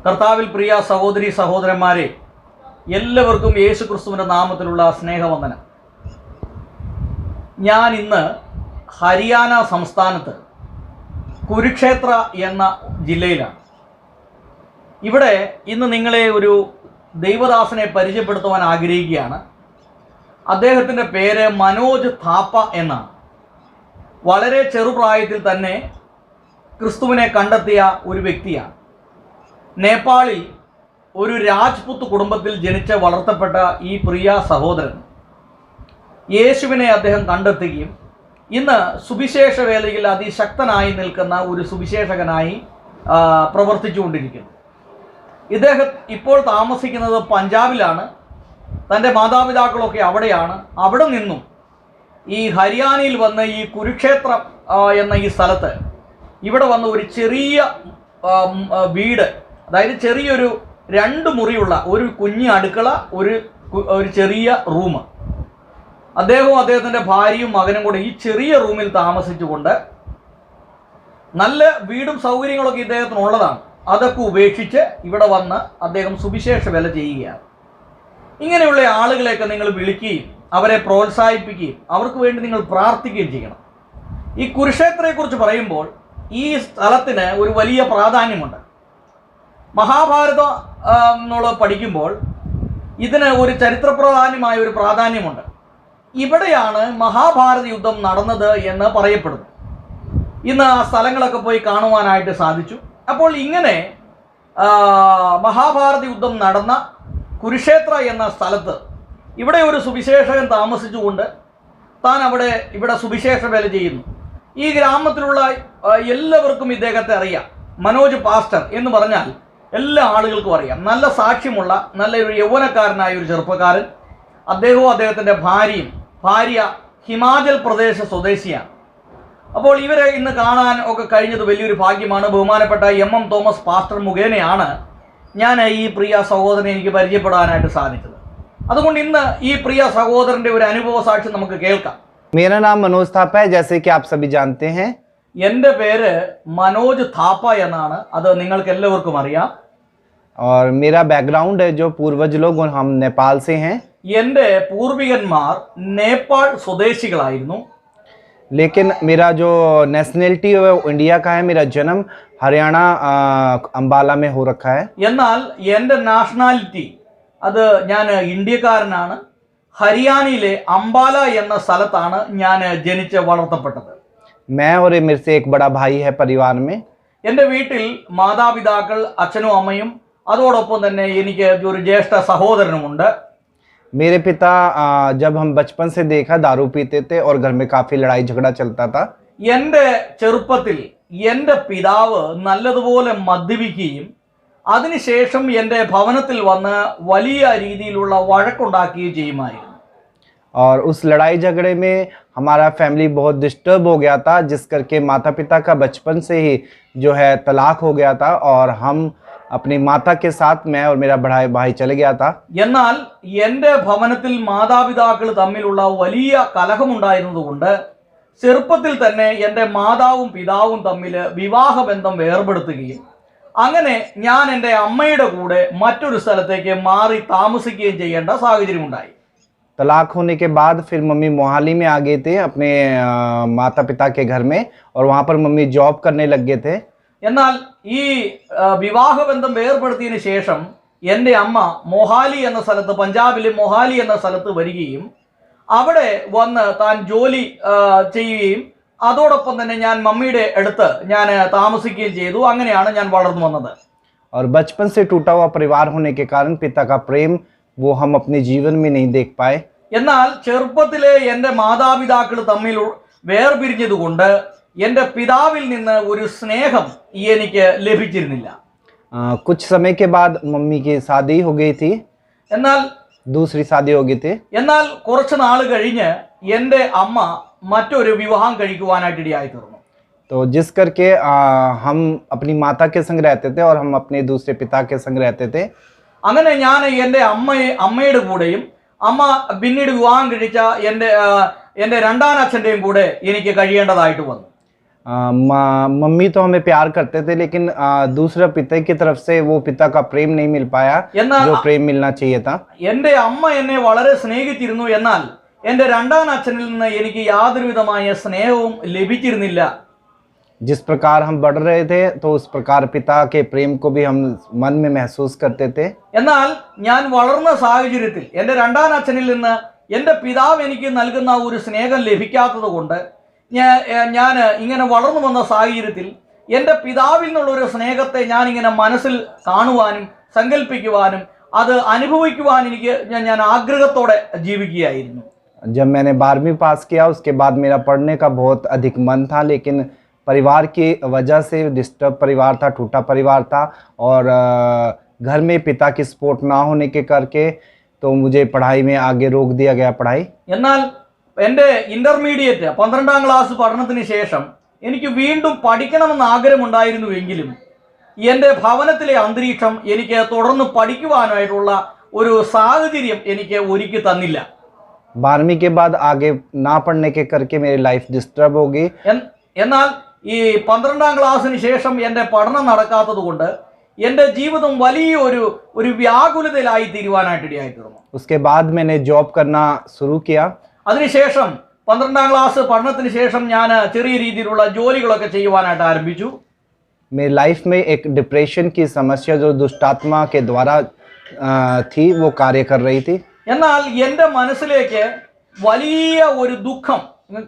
കർത്താവിൽ പ്രിയ സഹോദരി സഹോദരന്മാരെ, എല്ലാവർക്കും യേശു ക്രിസ്തുവിൻ്റെ നാമത്തിലുള്ള സ്നേഹവന്ദനം. ഞാൻ ഇന്ന് ഹരിയാന സംസ്ഥാനത്ത് കുരുക്ഷേത്ര എന്ന ജില്ലയിലാണ്. ഇവിടെ ഇന്ന് നിങ്ങളെ ഒരു ദൈവദാസനെ പരിചയപ്പെടുത്തുവാൻ ആഗ്രഹിക്കുകയാണ്. അദ്ദേഹത്തിൻ്റെ പേര് മനോജ് താപ്പ എന്നാണ്. വളരെ ചെറുപ്രായത്തിൽ തന്നെ ക്രിസ്തുവിനെ കണ്ടെത്തിയ ഒരു വ്യക്തിയാണ്. നേപ്പാളിൽ ഒരു രാജ്പുത്ത് കുടുംബത്തിൽ ജനിച്ച് വളർത്തപ്പെട്ട ഈ പ്രിയ സഹോദരൻ യേശുവിനെ അദ്ദേഹം കണ്ടെത്തുകയും ഇന്ന് സുവിശേഷ വേലയിൽ അതിശക്തനായി നിൽക്കുന്ന ഒരു സുവിശേഷകനായി പ്രവർത്തിച്ചുകൊണ്ടിരിക്കുന്നു. ഇദ്ദേഹം ഇപ്പോൾ താമസിക്കുന്നത് പഞ്ചാബിലാണ്. തൻ്റെ മാതാപിതാക്കളൊക്കെ അവിടെയാണ്. അവിടെ നിന്നും ഈ ഹരിയാനയിൽ വന്ന് ഈ കുരുക്ഷേത്രം എന്ന ഈ സ്ഥലത്ത് ഇവിടെ വന്ന് ഒരു ചെറിയ വീട്, അതായത് ചെറിയൊരു 2 മുറിയുള്ള ഒരു കുഞ്ഞ് അടുക്കള, ഒരു ചെറിയ റൂം, അദ്ദേഹവും അദ്ദേഹത്തിൻ്റെ ഭാര്യയും മകനും കൂടെ ഈ ചെറിയ റൂമിൽ താമസിച്ചുകൊണ്ട് നല്ല വീടും സൗകര്യങ്ങളൊക്കെ ഇദ്ദേഹത്തിനുള്ളതാണ്. അതൊക്കെ ഉപേക്ഷിച്ച് ഇവിടെ വന്ന് അദ്ദേഹം സുവിശേഷ വേല ചെയ്യുകയാണ്. ഇങ്ങനെയുള്ള ആളുകളെയൊക്കെ നിങ്ങൾ വിളിക്കുകയും അവരെ പ്രോത്സാഹിപ്പിക്കുകയും അവർക്ക് വേണ്ടി നിങ്ങൾ പ്രാർത്ഥിക്കുകയും ചെയ്യണം. ഈ കുരുക്ഷേത്രത്തെക്കുറിച്ച് പറയുമ്പോൾ ഈ സ്ഥലത്തിന് ഒരു വലിയ പ്രാധാന്യമുണ്ട്. മഹാഭാരതം എന്നുള്ളത് പഠിക്കുമ്പോൾ ഇതിന് ഒരു ചരിത്രപ്രധാനമായ ഒരു പ്രാധാന്യമുണ്ട്. ഇവിടെയാണ് മഹാഭാരത യുദ്ധം നടന്നത് എന്ന് പറയപ്പെടുന്നു. ഇന്ന് ആ സ്ഥലങ്ങളൊക്കെ പോയി കാണുവാനായിട്ട് സാധിച്ചു. അപ്പോൾ ഇങ്ങനെ മഹാഭാരത യുദ്ധം നടന്ന കുരുക്ഷേത്ര എന്ന സ്ഥലത്ത് ഇവിടെ ഒരു സുവിശേഷകൻ താമസിച്ചുകൊണ്ട് താൻ ഇവിടെ സുവിശേഷ വേല ചെയ്യുന്നു. ഈ ഗ്രാമത്തിലുള്ള എല്ലാവർക്കും ഇദ്ദേഹത്തെ അറിയാം. മനോജ് പാസ്റ്റർ എന്ന് പറഞ്ഞാൽ എല്ലാ ആളുകൾക്കും അറിയാം. നല്ല സാക്ഷ്യമുള്ള നല്ലൊരു യൗവനക്കാരനായ ഒരു ചെറുപ്പക്കാരൻ. അദ്ദേഹവും അദ്ദേഹത്തിൻ്റെ ഭാര്യ ഹിമാചൽ പ്രദേശ് സ്വദേശിയാണ്. അപ്പോൾ ഇവരെ ഇന്ന് കാണാൻ ഒക്കെ കഴിഞ്ഞത് വലിയൊരു ഭാഗ്യമാണ്. ബഹുമാനപ്പെട്ട എം തോമസ് പാസ്റ്റർ മുഖേനയാണ് ഞാൻ ഈ പ്രിയ സഹോദരനെ എനിക്ക് പരിചയപ്പെടാനായിട്ട് സാധിച്ചത്. അതുകൊണ്ട് ഇന്ന് ഈ പ്രിയ സഹോദരൻ്റെ ഒരു അനുഭവ സാക്ഷ്യം നമുക്ക് കേൾക്കാം. मेरा नाम मनोज थापा है, जैसे कि आप सभी जानते हैं. എൻ്റെ പേര് മനോജ് താപ്പ എന്നാണ്. അത് നിങ്ങൾക്ക് എല്ലാവർക്കും അറിയാം. और मेरा बैकग्राउंड है जो पूर्वज लोग हम नेपाल से हैं. എൻ്റെ പൂർവികന്മാർ നേപ്പാൾ സ്വദേശികളായിരുന്നു. लेकिन मेरा जो नेशनलिटी है वो इंडिया का है. मेरा जन्म हरियाणा अम्बाला में हो रखा है. എന്നാൽ എൻ്റെ നാഷണാലിറ്റി അത് ഞാൻ ഇന്ത്യക്കാരനാണ്. ഹരിയാനയിലെ അംബാല എന്ന സ്ഥലത്താണ് ഞാൻ ജനിച്ച് വളർത്തപ്പെട്ടത്. मैं और मेरे से एक बड़ा भाई है परिवार में. എൻ്റെ വീട്ടിൽ മാതാപിതാക്കൾ, അച്ഛനും അമ്മയും, അതോടൊപ്പം തന്നെ എനിക്ക് ഒരു ജ്യേഷ്ഠ സഹോദരനുമുണ്ട്. मेरे पिता जब हम बचपन से देखा दारू पीते थे और घर में काफ़ी लड़ाई झगड़ा चलता था. എൻ്റെ ചെറുപ്പത്തിൽ എൻ്റെ പിതാവ് നല്ലതുപോലെ മദ്യപിക്കുകയും അതിനുശേഷം എൻ്റെ ഭവനത്തിൽ വന്ന് വലിയ രീതിയിലുള്ള വഴക്കുണ്ടാക്കുകയും ചെയ്യുമായിരുന്നു. और उस लड़ाई झगड़े में हमारा फैमिली बहुत डिस्टर्ब हो गया था, जिस करके माता पिता का बचपन से ही जो है तलाक हो गया था और हम अपनी माता के साथ मैं और मेरा बड़ा भाई चले गया था. എന്നാൽ എൻ്റെ ഭവനത്തിൽ മാതാപിതാക്കൾ തമ്മിലുള്ള വലിയ കലഹമുണ്ടായിരുന്നതുകൊണ്ട് ചെറുപ്പത്തിൽ തന്നെ എൻ്റെ മാതാവും പിതാവും തമ്മിൽ വിവാഹബന്ധം വേർപെടുത്തുകയും അങ്ങനെ ഞാൻ എൻ്റെ അമ്മയുടെ കൂടെ മറ്റൊരു സ്ഥലത്തേക്ക് മാറി താമസിക്കുകയും ചെയ്യേണ്ട സാഹചര്യമുണ്ടായി. तलाक होने के बाद फिर मम्मी मोहाली में आ गए थे अपने माता पिता के घर में, और वहाँ पर मम्मी जॉब करने लग गए थे. എന്നാൽ ഈ വിവാഹബന്ധം വേർപെടുത്തിയതിനു ശേഷം എൻ്റെ അമ്മ മൊഹാലി എന്ന സ്ഥലത്ത്, പഞ്ചാബിലെ മൊഹാലി എന്ന സ്ഥലത്ത് വരികയും അവിടെ വന്ന് താൻ ജോലി ചെയ്യുകയും അതോടൊപ്പം തന്നെ ഞാൻ മമ്മിയുടെ അടുത്ത് ഞാൻ താമസിക്കുകയും ചെയ്തു. അങ്ങനെയാണ് ഞാൻ വളർന്നു വന്നത്. और बचपन से टूटा हुआ परिवार होने के कारण पिता का प्रेम वो हम अपने जीवन में नहीं देख पाए. എന്നാൽ ചെറുപ്പത്തിലെ എൻ്റെ മാതാപിതാക്കൾ തമ്മിൽ വേർപിരിഞ്ഞതുകൊണ്ട് എൻ്റെ പിതാവിൽ നിന്ന് ഒരു സ്നേഹം എനിക്ക് ലഭിച്ചിരുന്നില്ല. कुछ समय के बाद मम्मी की शादी हो गई थी. എന്നാൽ दूसरी शादी हो गई थी. എന്നാൽ കുറച്ച് നാൾ കഴിഞ്ഞ് എൻ്റെ അമ്മ മറ്റൊരു വിവാഹം കഴിക്കുവാനായിട്ട് ഇടയായി തീർന്നു. तो जिस करके हम अपनी माता के संग रहते थे और हम अपने दूसरे पिता के संग रहते थे. അങ്ങനെ ഞാൻ എൻ്റെ അമ്മയുടെ കൂടെയും അമ്മ പിന്നീട് വിവാഹം കഴിച്ച എൻ്റെ രണ്ടാനച്ഛൻ്റെയും കൂടെ എനിക്ക് കഴിയേണ്ടതായിട്ട് വന്നു. मम्मी तो हमें प्यार करते थे, लेकिन दूसरा पिता की तरफ से वो पिता का प्रेम नहीं मिल पाया എന്നാൽ जो प्रेम मिलना चाहिए था। എൻ്റെ അമ്മ എന്നെ വളരെ സ്നേഹിച്ചിരുന്നു, എന്നാൽ എൻ്റെ രണ്ടാം അച്ഛനിൽ നിന്ന് എനിക്ക് യാതൊരുവിധമായ സ്നേഹവും ലഭിച്ചിരുന്നില്ല. जिस प्रकार हम बढ़ रहे थे तो उस प्रकार पिता के प्रेम को भी हम मन में महसूस करते थे। എന്നാൽ ഞാൻ വളർന്ന സാഹചര്യത്തിൽ എൻ്റെ രണ്ടാം അച്ഛനിൽ നിന്ന് എൻ്റെ പിതാവ് എനിക്ക് നൽകുന്ന ഒരു സ്നേഹം ലഭിക്കാത്തത് കൊണ്ട് ഞാൻ ഇങ്ങനെ വളർന്നു വന്ന സാഹചര്യത്തിൽ എൻ്റെ പിതാവിൽ നിന്നുള്ള ഒരു സ്നേഹത്തെ ഞാൻ ഇങ്ങനെ മനസ്സിൽ കാണുവാനും സങ്കല്പിക്കുവാനും അത് അനുഭവിക്കുവാൻ എനിക്ക് ഞാൻ ആഗ്രഹത്തോടെ ജീവിക്കുകയായിരുന്നു. जब मैंने 12वीं पास किया उसके बाद मेरा पढ़ने का बहुत अधिक मन था, लेकिन परिवार की वजह से डिस्टर्ब परिवार था, टूटा परिवार था, और घर में पिता की सपोर्ट ना होने के करके तो मुझे पढ़ाई में आगे रोक दिया गया पढ़ाई। എന്നാൽ എൻ്റെ ഇൻ്റർമീഡിയറ്റ് 12ാം ക്ലാസ് പഠനത്തിന് ശേഷം എനിക്ക് വീണ്ടും പഠിക്കണമെന്ന് ആഗ്രഹമുണ്ടായിരുന്നുവെങ്കിലും എൻ്റെ ഭവനത്തിലെ അന്തരീക്ഷം എനിക്ക് തുടർന്ന് പഠിക്കുവാനായിട്ടുള്ള ഒരു സാഹചര്യം എനിക്ക് ഒരുക്കി തന്നില്ല. 12वीं के बाद आगे ना पढ़ने के करके मेरी लाइफ डिस्टर्ब हो गई। എന്നാൽ ഈ 12ാം ക്ലാസ്സിന് ശേഷം എൻ്റെ പഠനം നടക്കാത്തത് കൊണ്ട് എൻ്റെ ജീവിതം വലിയ ഒരു വ്യാകുലതയിലായി തീരുവാനായിട്ട് ഇടയായിത്തീർന്നു. उसके बाद मैंने जॉब करना शुरू किया। അതിനുശേഷം 12ാം ക്ലാസ് പഠനത്തിന് ശേഷം ഞാൻ ചെറിയ രീതിയിലുള്ള ജോലികളൊക്കെ ചെയ്യുവാനായിട്ട് ആരംഭിച്ചു. मेरी लाइफ में एक डिप्रेशन की समस्या जो दुष्टात्मा के द्वारा थी वो कार्य कर रही थी। എന്നാൽ എൻ്റെ മനസ്സിലേക്ക് വലിയ ഒരു ദുഃഖം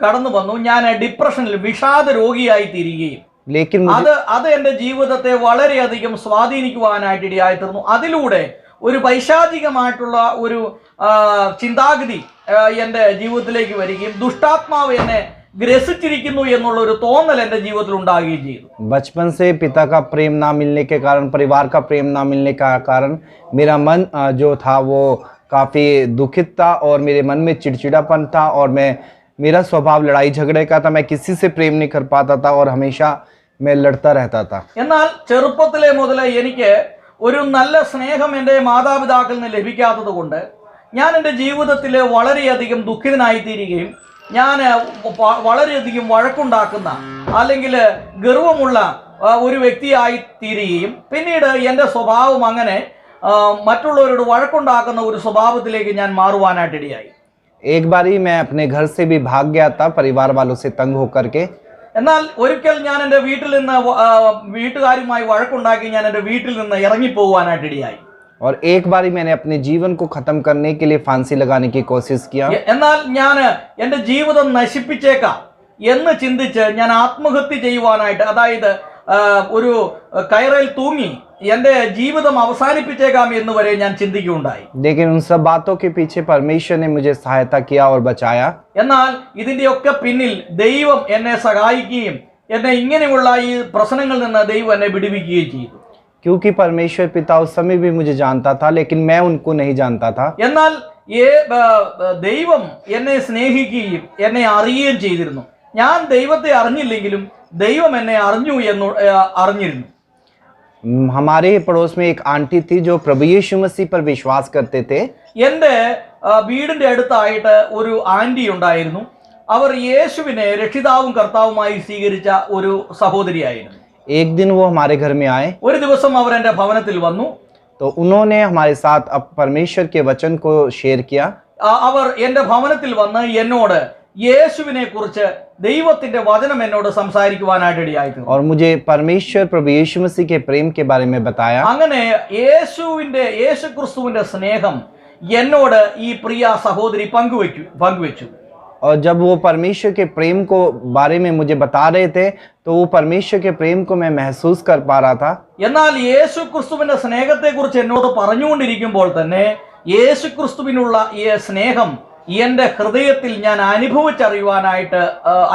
കടന്നു വന്നു. ഞാൻ ഡിപ്രഷനിൽ വിഷാദ രോഗിയായി തീരുകയും लेकिन അത് എൻ്റെ ജീവിതത്തെ വളരെയധികം സ്വാധീനിക്കുവാനായിട്ട് ഇടയായിത്തീർന്നു. അതിലൂടെ ഒരു പൈശാചികമായിട്ടുള്ള ഒരു ചിന്താഗതി എൻ്റെ ജീവിതത്തിലേക്ക് വരികയും ദുഷ്ടാത്മാവ് എന്നെ ഗ്രസിച്ചിരിക്കുന്നു എന്നുള്ള ഒരു തോന്നൽ എൻ്റെ ജീവിതത്തിൽ ഉണ്ടാകുകയും ചെയ്തു. बचपन से पिता का प्रेम ना मिलने के कारण, परिवार का प्रेम ना मिलने का कारण मेरा मन जो था वो काफ़ी दुखित था और मेरे मन में चिड़चिड़ापन था और मेरा स्वभाव लड़ाई झगड़े का था। मैं किसी से प्रेम नहीं कर पाता था और हमेशा मैं लड़ता रहता था। എന്നാൽ ചെറുപ്പത്തിലെ മുതൽ എനിക്ക് ഒരു നല്ല സ്നേഹം എൻ്റെ മാതാപിതാക്കളിൽ നിന്ന് ലഭിക്കാത്തത് കൊണ്ട് ഞാൻ എൻ്റെ ജീവിതത്തിൽ വളരെയധികം ദുഃഖിതനായി തീരുകയും ഞാൻ വളരെയധികം വഴക്കുണ്ടാക്കുന്ന അല്ലെങ്കിൽ ഗർവമുള്ള ഒരു വ്യക്തിയായി തീരുകയും പിന്നീട് എൻ്റെ സ്വഭാവം അങ്ങനെ മറ്റുള്ളവരോട് വഴക്കുണ്ടാക്കുന്ന ഒരു സ്വഭാവത്തിലേക്ക് ഞാൻ മാറുവാനായിട്ട് ഇടയായി. एक बारी मैं अपने घर से भी भाग गया था परिवार वालों से तंग होकर के। എന്നാൽ ഒരിക്കൽ ഞാൻ എൻ്റെ വീട്ടിൽ നിന്ന് വീട്ടുകാരുമായി വഴക്കുണ്ടാക്കി ഞാൻ എൻ്റെ വീട്ടിൽ നിന്ന് ഇറങ്ങിപ്പോവാനായിട്ട് ഇടയായി. और एक बारी मैंने अपने जीवन को खत्म करने के लिए फांसी लगाने की कोशिश किया। എന്നാൽ ഞാൻ എൻ്റെ ജീവിതം നശിപ്പിച്ചേക്കാം എന്ന് ചിന്തിച്ച് ഞാൻ ആത്മഹത്യ ചെയ്യുവാനായിട്ട്, അതായത് ഒരു കയറിൽ തൂങ്ങി എൻ്റെ ജീവിതം അവസാനിപ്പിച്ചേക്കാം എന്ന് വരെ ഞാൻ ചിന്തിക്കുകയുണ്ടായി. लेकिन उन सब बातों के पीछे परमेश्वर ने मुझे सहायता किया और बचाया। എന്നാൽ ഇതിൻ്റെയൊക്കെ പിന്നിൽ ദൈവം എന്നെ സഹായിക്കുകയും എന്നെ ഇങ്ങനെയുള്ള ഈ പ്രശ്നങ്ങളിൽ നിന്ന് ദൈവം എന്നെ വിടുവിക്കുകയും ചെയ്തു. क्योंकि परमेश्वर पिता उस समय भी मुझे जानता था, लेकिन मैं उनको नहीं जानता था। എന്നാൽ ദൈവം എന്നെ സ്നേഹിക്കുകയും എന്നെ അറിയുകയും ചെയ്തിരുന്നു. ഞാൻ ദൈവത്തെ അറിഞ്ഞില്ലെങ്കിലും ദൈവം എന്നെ അറിഞ്ഞിരുന്നു. हमारे पड़ोस में एक आंटी थी जो प्रभु यीशु मसीह पर विश्वास करते थे। എൻ്റെ വീടിൻ്റെ അടുത്തായിട്ട് ഒരു ആൻറ്റി ഉണ്ടായിരുന്നു. അവർ യേശുവിനെ രക്ഷിതാവും കർത്താവുമായി സ്വീകരിച്ച ഒരു സഹോദരിയായിരുന്നു. एक दिन वो हमारे घर में आए, ഒരു ദിവസം അവർ എൻ്റെ ഭവനത്തിൽ വന്നു. तो उन्होंने हमारे साथ अब परमेश्वर के वचन को शेयर किया। അവർ എൻ്റെ ഭവനത്തിൽ വന്ന് എന്നോട് യേശുവിനെ കുറിച്ച് ദൈവത്തിന്റെ വചനം എന്നോട് സംസാരിക്കുവാനായിട്ട് ഇടയായിത്തീർന്നു. और मुझे परमेश्वर प्रभु यीशु मसीह के प्रेम के बारे में बताया। അങ്ങനെ യേശുക്രിസ്തുവിന്റെ സ്നേഹം എന്നോട് ഈ പ്രിയ സഹോദരി പങ്കുവെച്ചു. और जब वो परमेश्वर के प्रेम को बारे में मुझे बता रहे थे तो वो परमेश्वर के प्रेम को मैं महसूस कर पा रहा था। എന്നാൽ യേശുക്രിസ്തുവിന്റെ സ്നേഹത്തെക്കുറിച്ച് എന്നോട് പറഞ്ഞുകൊണ്ടിരിക്കുമ്പോൾ തന്നെ യേശുക്രിസ്തുവിനുള്ള ഈ സ്നേഹം എൻ്റെ ഹൃദയത്തിൽ ഞാൻ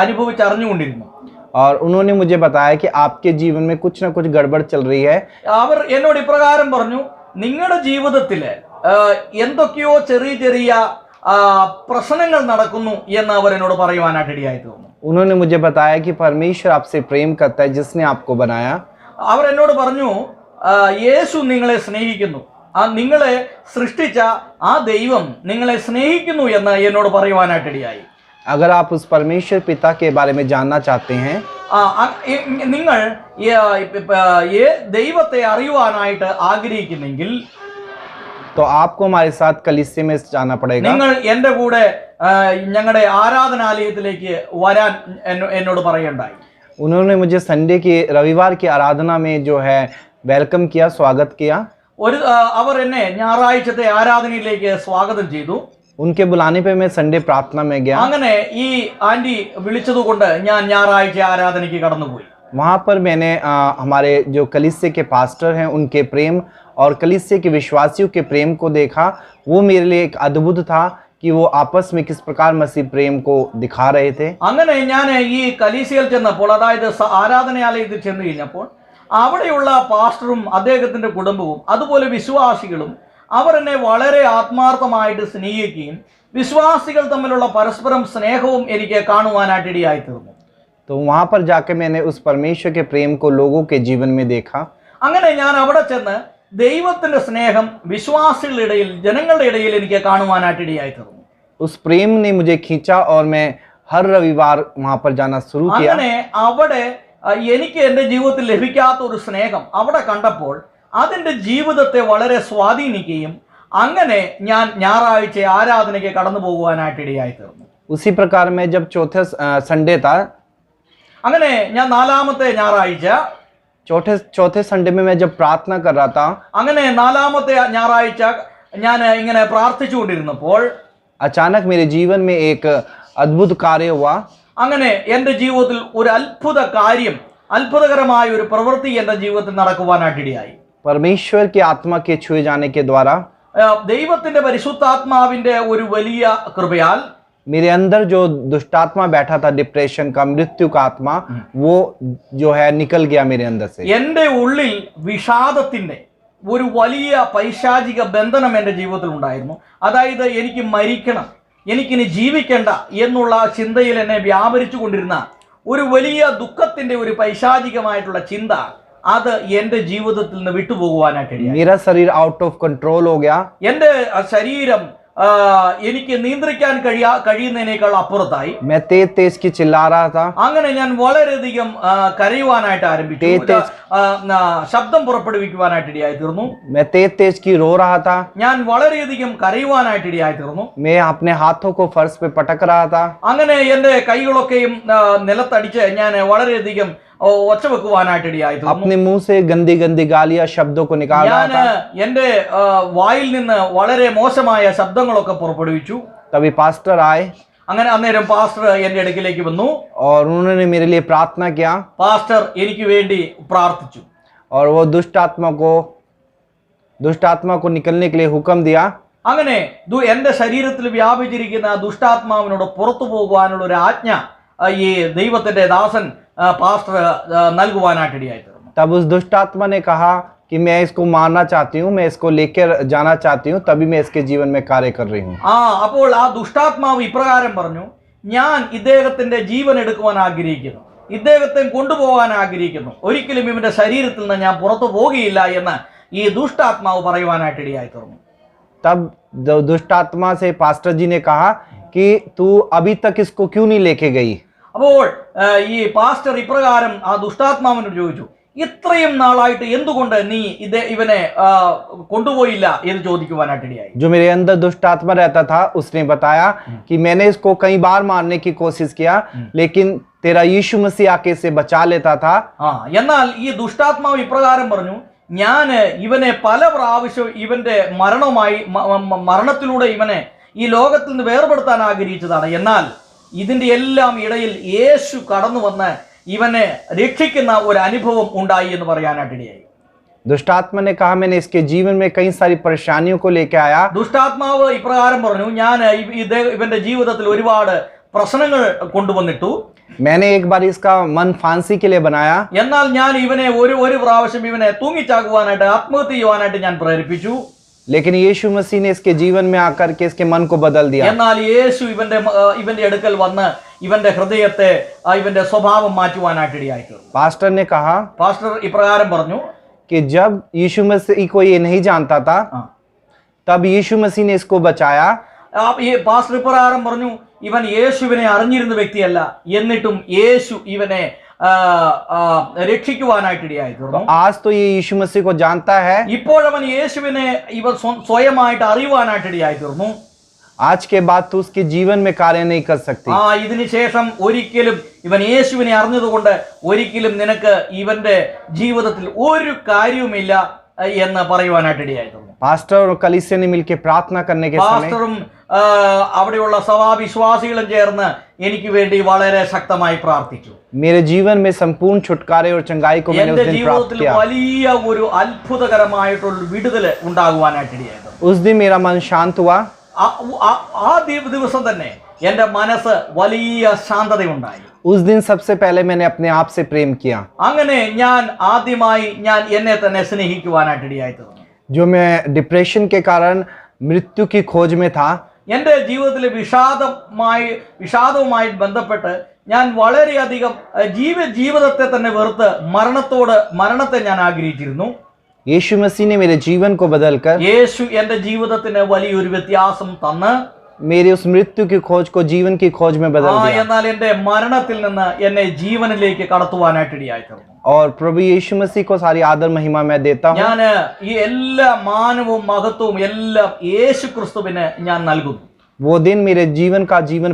അനുഭവിച്ചറിഞ്ഞുകൊണ്ടിരുന്നു. और उन्होंने मुझे बताया कि आपके जीवन में कुछ ना कुछ गड़बड़ चल रही है। അവർ എന്നോട് ഇപ്രകാരം പറഞ്ഞു, നിങ്ങളുടെ ജീവിതത്തിൽ എന്തൊക്കെയോ ചെറിയ ചെറിയ പ്രശ്നങ്ങൾ നടക്കുന്നു എന്ന് അവർ എന്നോട് പറയുവാനായിട്ട് ഇടയായിത്തീർന്നു. उन्होंने मुझे बताया कि परमेश्वर आपसे प्रेम करता है जिसने आपको बनाया। അവർ എന്നോട് പറഞ്ഞു, യേശു നിങ്ങളെ സ്നേഹിക്കുന്നു, നിങ്ങളെ സൃഷ്ടിച്ച ആ ദൈവം നിങ്ങളെ സ്നേഹിക്കുന്നു എന്ന് എന്നോട് പറയുവാനായിട്ട് ഇടയായി. अगर आप उस परमेश्वर पिता के बारे में जानना चाहते हैं, നിങ്ങൾ ദൈവത്തെ അറിയുവാനായിട്ട് ആഗ്രഹിക്കുന്നെങ്കിൽ तो आपको हमारे साथ कलीसिया में जाना पड़ेगा। നിങ്ങൾ എൻ്റെ കൂടെ ഞങ്ങളുടെ ആരാധനാലയത്തിലേക്ക് വരാൻ എന്നോട് പറയണ്ടായി. उन्होंने मुझे संडे की रविवार की आराधना में जो है वेलकम किया, स्वागत किया। അവർ എന്നെ ഞായറാഴ്ചത്തെ ആരാധനയിലേക്ക് സ്വാഗതം ചെയ്തു. उनके बुलाने पे मैं संडे प्रार्थना में गया। അങ്ങനെ ഈ ആന്റി വിളിച്ചതുകൊണ്ട് ഞാൻ ഞായറാഴ്ച ആരാധനയ്ക്ക് കടന്നുപോയി. वहाँ पर मैंने हमारे जो कलीसिया के पास्टर हैं उनके प्रेम और कलीसिया के विश्वासियों के प्रेम को देखा। वो मेरे लिए एक अद्भुत था कि वो आपस में किस प्रकार मसीह प्रेम को दिखा रहे थे। അങ്ങനെ ഞാൻ ഈ കലീസിയയിൽ ചെന്നപ്പോൾ, അതായത് ആരാധനാലയത്തിൽ ചെന്ന് കഴിഞ്ഞപ്പോൾ, അവിടെയുള്ള പാസ്റ്ററും അദ്ദേഹത്തിന്റെ കുടുംബവും അതുപോലെ വിശ്വാസികളും അവർ എന്നെ വളരെ ആത്മാർത്ഥമായിട്ട് സ്നേഹിക്കുകയും വിശ്വാസികൾ തമ്മിലുള്ള പരസ്പരം സ്നേഹവും എനിക്ക് കാണുവാനായിട്ട് ഇടയായി തീർന്നു. तो वहाँ पर जाकर मैंने उस परमेश्वर के प्रेम को लोगों के जीवन में देखा। അങ്ങനെ ഞാൻ അവിടെ ചെന്ന് ദൈവത്തിന്റെ സ്നേഹം വിശ്വാസികളുടെ ഇടയിൽ, ജനങ്ങളുടെ ഇടയിൽ എനിക്ക് കാണുവാനായിട്ട് ഇടയായി തീർന്നു. उस प्रेम ने मुझे खींचा और मैं हर रविवार वहाँ पर जाना शुरू किया। അങ്ങനെ അവിടെ എനിക്ക് എൻ്റെ ജീവിതത്തിൽ ലഭിക്കാത്ത ഒരു സ്നേഹം അവിടെ കണ്ടപ്പോൾ അതിൻ്റെ ജീവിതത്തെ വളരെ സ്വാധീനിക്കുകയും അങ്ങനെ ഞാൻ ഞായറാഴ്ച ആരാധനയ്ക്ക് കടന്നു പോകുവാനായിട്ട് ഇടയായി തീർന്നു. उसी प्रकार मैं जब चौथे संडे था, അങ്ങനെ ഞാൻ നാലാമത്തെ ഞായറാഴ്ച, चौथे संडे में मैं जब प्रार्थना कर रहा था, അങ്ങനെ നാലാമത്തെ ഞായറാഴ്ച ഞാൻ ഇങ്ങനെ പ്രാർത്ഥിച്ചുകൊണ്ടിരുന്നപ്പോൾ अचानक मेरे जीवन में एक अद्भुत कार्य हुआ। അങ്ങനെ എൻ്റെ ജീവിതത്തിൽ ഒരു അത്ഭുതകരമായ ഒരു പ്രവൃത്തി എൻ്റെ ജീവിതത്തിൽ നടക്കുവാനായിട്ട് ഇടയായി. परमेश्वर की आत्मा के छुए जाने के द्वारा ദൈവത്തിന്റെ പരിശുദ്ധാത്മാവിന്റെ ഒരു വലിയ കൃപയാൽ मेरे अंदर जो दुष्टात्मा बैठा था, डिप्रेशन का, मृत्यु का आत्मा, वो जो है निकल गया मेरे अंदर से। എൻ്റെ ഉള്ളിൽ വിഷാദത്തിന്റെ ഒരു വലിയ പൈശാചിക ബന്ധനം എൻ്റെ ജീവിതത്തിൽ ഉണ്ടായിരുന്നു. അതായത് എനിക്ക് മരിക്കണം, എനിക്കിനി ജീവിക്കണ്ട എന്നുള്ള ചിന്തയിൽ എന്നെ വ്യാപരിച്ചു കൊണ്ടിരുന്ന ഒരു വലിയ ദുഃഖത്തിന്റെ ഒരു പൈശാചികമായിട്ടുള്ള ചിന്ത, അത് എൻ്റെ ജീവിതത്തിൽ നിന്ന് വിട്ടുപോകുവാനായിട്ട് ഇടയായി. मेरा शरीर आउट ऑफ कंट्रोल हो गया। എൻ്റെ ശരീരം എനിക്ക് നിയന്ത്രിക്കാൻ കഴിയുന്നതിനേക്കാൾ അപ്പുറത്തായി. मैं तेज तेज की चिल्ला रहा था। അങ്ങനെ ഞാൻ വളരെയധികം കരയുവാനായിട്ട് ആരംഭിച്ചു, ശബ്ദം പുറപ്പെടുവിക്കുവാനായിട്ട് ഇടയായി തീർന്നു. मैं तेज तेज की रो रहा था। ഞാൻ വളരെയധികം കരയുവാനായിട്ട് ഇടയായി തീർന്നു. मैं अपने हाथों को फर्श पे पटक रहा था। അങ്ങനെ എൻ്റെ കൈകളൊക്കെയും നിലത്തടിച്ച് ഞാൻ വളരെയധികം ഒച്ച വെക്കുവാനായിട്ട് ഇടയായി തീർന്നു. अपने मुंह से गंदी गंदी गालियां शब्दों को निकाल रहा ഞാൻ था। എൻ്റെ വായിൽ നിന്ന് വളരെ മോശമായ ശബ്ദങ്ങളൊക്കെ പുറപ്പെടുവിച്ചു. तभी पास्टर आए അങ്ങനെ അന്നേരം പാസ്റ്റർ എൻ്റെ അടുക്കിലേക്ക് വന്നു. और उन्होंने मेरे लिए प्रार्थना किया പാസ്റ്റർ എനിക്ക് വേണ്ടി പ്രാർത്ഥിച്ചു. और वो दुष्ट आत्मा को निकलने के लिए हुक्म दिया। അങ്ങനെ എൻ്റെ ശരീരത്തിൽ വ്യാപിച്ചിരിക്കുന്ന ദുഷ്ടാത്മാവിനോട് പുറത്തു പോകുവാനുള്ള ഒരു ആജ്ഞ ഈ ദൈവത്തിന്റെ ദാസൻ പാസ്റ്റർ നൽകുവാനായിട്ട് ഇടയായി തീർന്നു. तब उस दुष्ट आत्मा ने कहा कि मैं इसको मारना चाहती हूँ, मैं इसको लेकर जाना चाहती हूँ, तभी मैं इसके जीवन में कार्य कर रही हूँ। അപ്പോൾ ആ ദുഷ്ടാത്മാവ് ഇപ്രകാരം പറഞ്ഞു, ഞാൻ ഇദ്ദേഹത്തിന്റെ ജീവൻ എടുക്കുവാൻ ആഗ്രഹിക്കുന്നു, ഇദ്ദേഹത്തെ കൊണ്ടുപോകാൻ ആഗ്രഹിക്കുന്നു, ഒരിക്കലും ഇവന്റെ ശരീരത്തിൽ നിന്ന് ഞാൻ പുറത്തു പോകുകയില്ല എന്ന് ഈ ദുഷ്ടാത്മാവ് പറയുവാനായിട്ട് ഇടയായി തീർന്നു. तब दुष्ट आत्मा से पास्टर जी ने कहा कि तू अभी तक इसको क्यों नहीं लेके गई। അപ്പോൾ ഈ പാസ്റ്റർ ഇപ്രകാരം ആ ദുഷ്ടാത്മാവിനോട് ചോദിച്ചു, ഇത്രയും നാളായിട്ട് എന്തുകൊണ്ട് നീ ഇവനെ കൊണ്ടുപോയില്ല എന്ന് ചോദിക്കുവാനായിട്ട് ഇടയായി. जो मेरे अंदर दुष्ट आत्मा रहता था उसने बताया कि मैंने इसको कई बार मारने की कोशिश किया, लेकिन तेरा यीशु मसीह आके इसे बचा लेता था। എന്നാൽ ഈ ദുഷ്ടാത്മാവ് ഇപ്രകാരം പറഞ്ഞു, ഞാൻ ഇവനെ പല പ്രാവശ്യം ഇവന്റെ മരണത്തിലൂടെ ഇവനെ ഈ ലോകത്തിൽ നിന്ന് വേർപെടുത്താൻ ആഗ്രഹിച്ചതാണ്, എന്നാൽ ഇതിന്റെ എല്ലാം ഇടയിൽ യേശു കടന്നു വന്ന് ഇവനെ രക്ഷിക്കുന്ന ഒരു അനുഭവം ഉണ്ടായി എന്ന് പറയാനായിട്ട് ഇടയായി. दुष्टात्मा ने कहा मैंने इसके जीवन में कई सारी परेशानियों को लेके आया। ദുഷ്ടാത്മാവ് ഇപ്രകാരം പറഞ്ഞു, ഞാൻ ഇവന്റെ ജീവിതത്തിൽ ഒരുപാട് പ്രശ്നങ്ങൾ കൊണ്ടുവന്നിട്ടു. मैंने एक बार इसका मन फांसी के लिए बनाया, എന്നാൽ ഞാൻ ഇവനെ ഒരു പ്രാവശ്യം ഇവനെ തൂങ്ങിച്ചാകുവാനായിട്ട് ആത്മഹത്യ ചെയ്യുവാനായിട്ട് ഞാൻ പ്രേരിപ്പിച്ചു. लेकिन यीशु मसीह ने इसके जीवन में आकर के इसके मन को बदल दिया। എന്നാൽ യേശു ഇവന്റെ അടുക്കൽ വന്ന് ഇവന്റെ ഹൃദയത്തെ ഇവന്റെ സ്വഭാവം മാറ്റുവാനായിട്ട് ഇടയായി തീർന്നു. पास्टर ने कहा, പാസ്റ്റർ ഇപ്രകാരം പറഞ്ഞു कि जब यीशु मसीह को ये नहीं जानता था तब यीशु मसीह ने इसको बचाया। ഈ പാസ്റ്റർ ഇപ്രകാരം പറഞ്ഞു, ഇവൻ യേശുവിനെ അറിഞ്ഞിരുന്ന വ്യക്തിയല്ല, എന്നിട്ടും യേശു ഇവനെ രക്ഷിക്കുവാനായിട്ടിടയായി തീർന്നു. आज तो ये यीशु मसीह को जानता है. ഇപ്പോഴവൻ യേശുവിനെ ഇവർ സ്വയമായിട്ട് അറിയുവാനായിട്ടിടയായി തീർന്നു. आज के बाद तो उसके जीवन में कार्य नहीं कर सकती. ഇതിനുശേഷം ഒരിക്കലും ഇവൻ യേശുവിനെ അറിഞ്ഞതുകൊണ്ട് ഒരിക്കലും നിനക്ക് ഇവന്റെ ജീവിതത്തിൽ ഒരു കാര്യവുമില്ല എന്ന് പറയുവാനായിട്ടിടയായി തീർന്നു. पास्टर और कलीसिया ने मिलकर प्रार्थना करने के समय പാസ്റ്ററും അവിടെയുള്ള സഭാവിശ്വാസികളും ചേർന്ന് എനിക്ക് വേണ്ടി വളരെ ശക്തമായി പ്രാർത്ഥിച്ചു. मेरे जीवन में संपूर्ण छुटकारे और चंगाई को मैंने उस എന്റെ दिन प्राप्त ജീവിതത്തിൽ किया. വലിയ ഒരു അത്ഭുതകരമായിട്ടുള്ള വിടുതല് ഉണ്ടാകുവാനായിട്ടിടയായി തീർന്നു. उस दिन मेरा मन शांत हुआ. ആ ദിവസം തന്നെ എന്റെ മനസ്സ് വലിയ ശാന്തതയുണ്ടായി. उस दिन सबसे पहले मैंने अपने आप से प्रेम किया. അങ്ങനെ ഞാൻ ആദ്യമായി ഞാൻ എന്നെ തന്നെ സ്നേഹിക്കുവാനായിട്ടിടയായി തീർന്നു. जो मैं डिप्रेशन के कारण मृत्यु की खोज में था, എൻ്റെ ജീവിതത്തിലെ വിഷാദവുമായി ബന്ധപ്പെട്ട് ഞാൻ വളരെയധികം ജീവിതത്തെ തന്നെ വെറുത്ത് മരണത്തെ ഞാൻ ആഗ്രഹിച്ചിരുന്നു. यीशु मसीह ने मेरे जीवन को बदलकर യേശു എൻ്റെ ജീവിതത്തിന് വലിയൊരു വ്യത്യാസം തന്ന് मेरी उस मृत्यु की खोज को जीवन की खोज में बदल दिया. എന്നാൽ എൻ്റെ മരണത്തിൽ നിന്ന് എന്നെ ജീവനിലേക്ക് കടത്തുവാനായിട്ടിടയായി തീർന്നു. और प्रभु यीशु मसीह को सारी आदर महिमा मैं देता हूँ. ഞാൻ ഈ എല്ലാ മാനവും മഹത്വവും എല്ലാം യേശു ക്രിസ്തുവിന് ഞാൻ നൽകുന്നു. वो दिन मेरे जीवन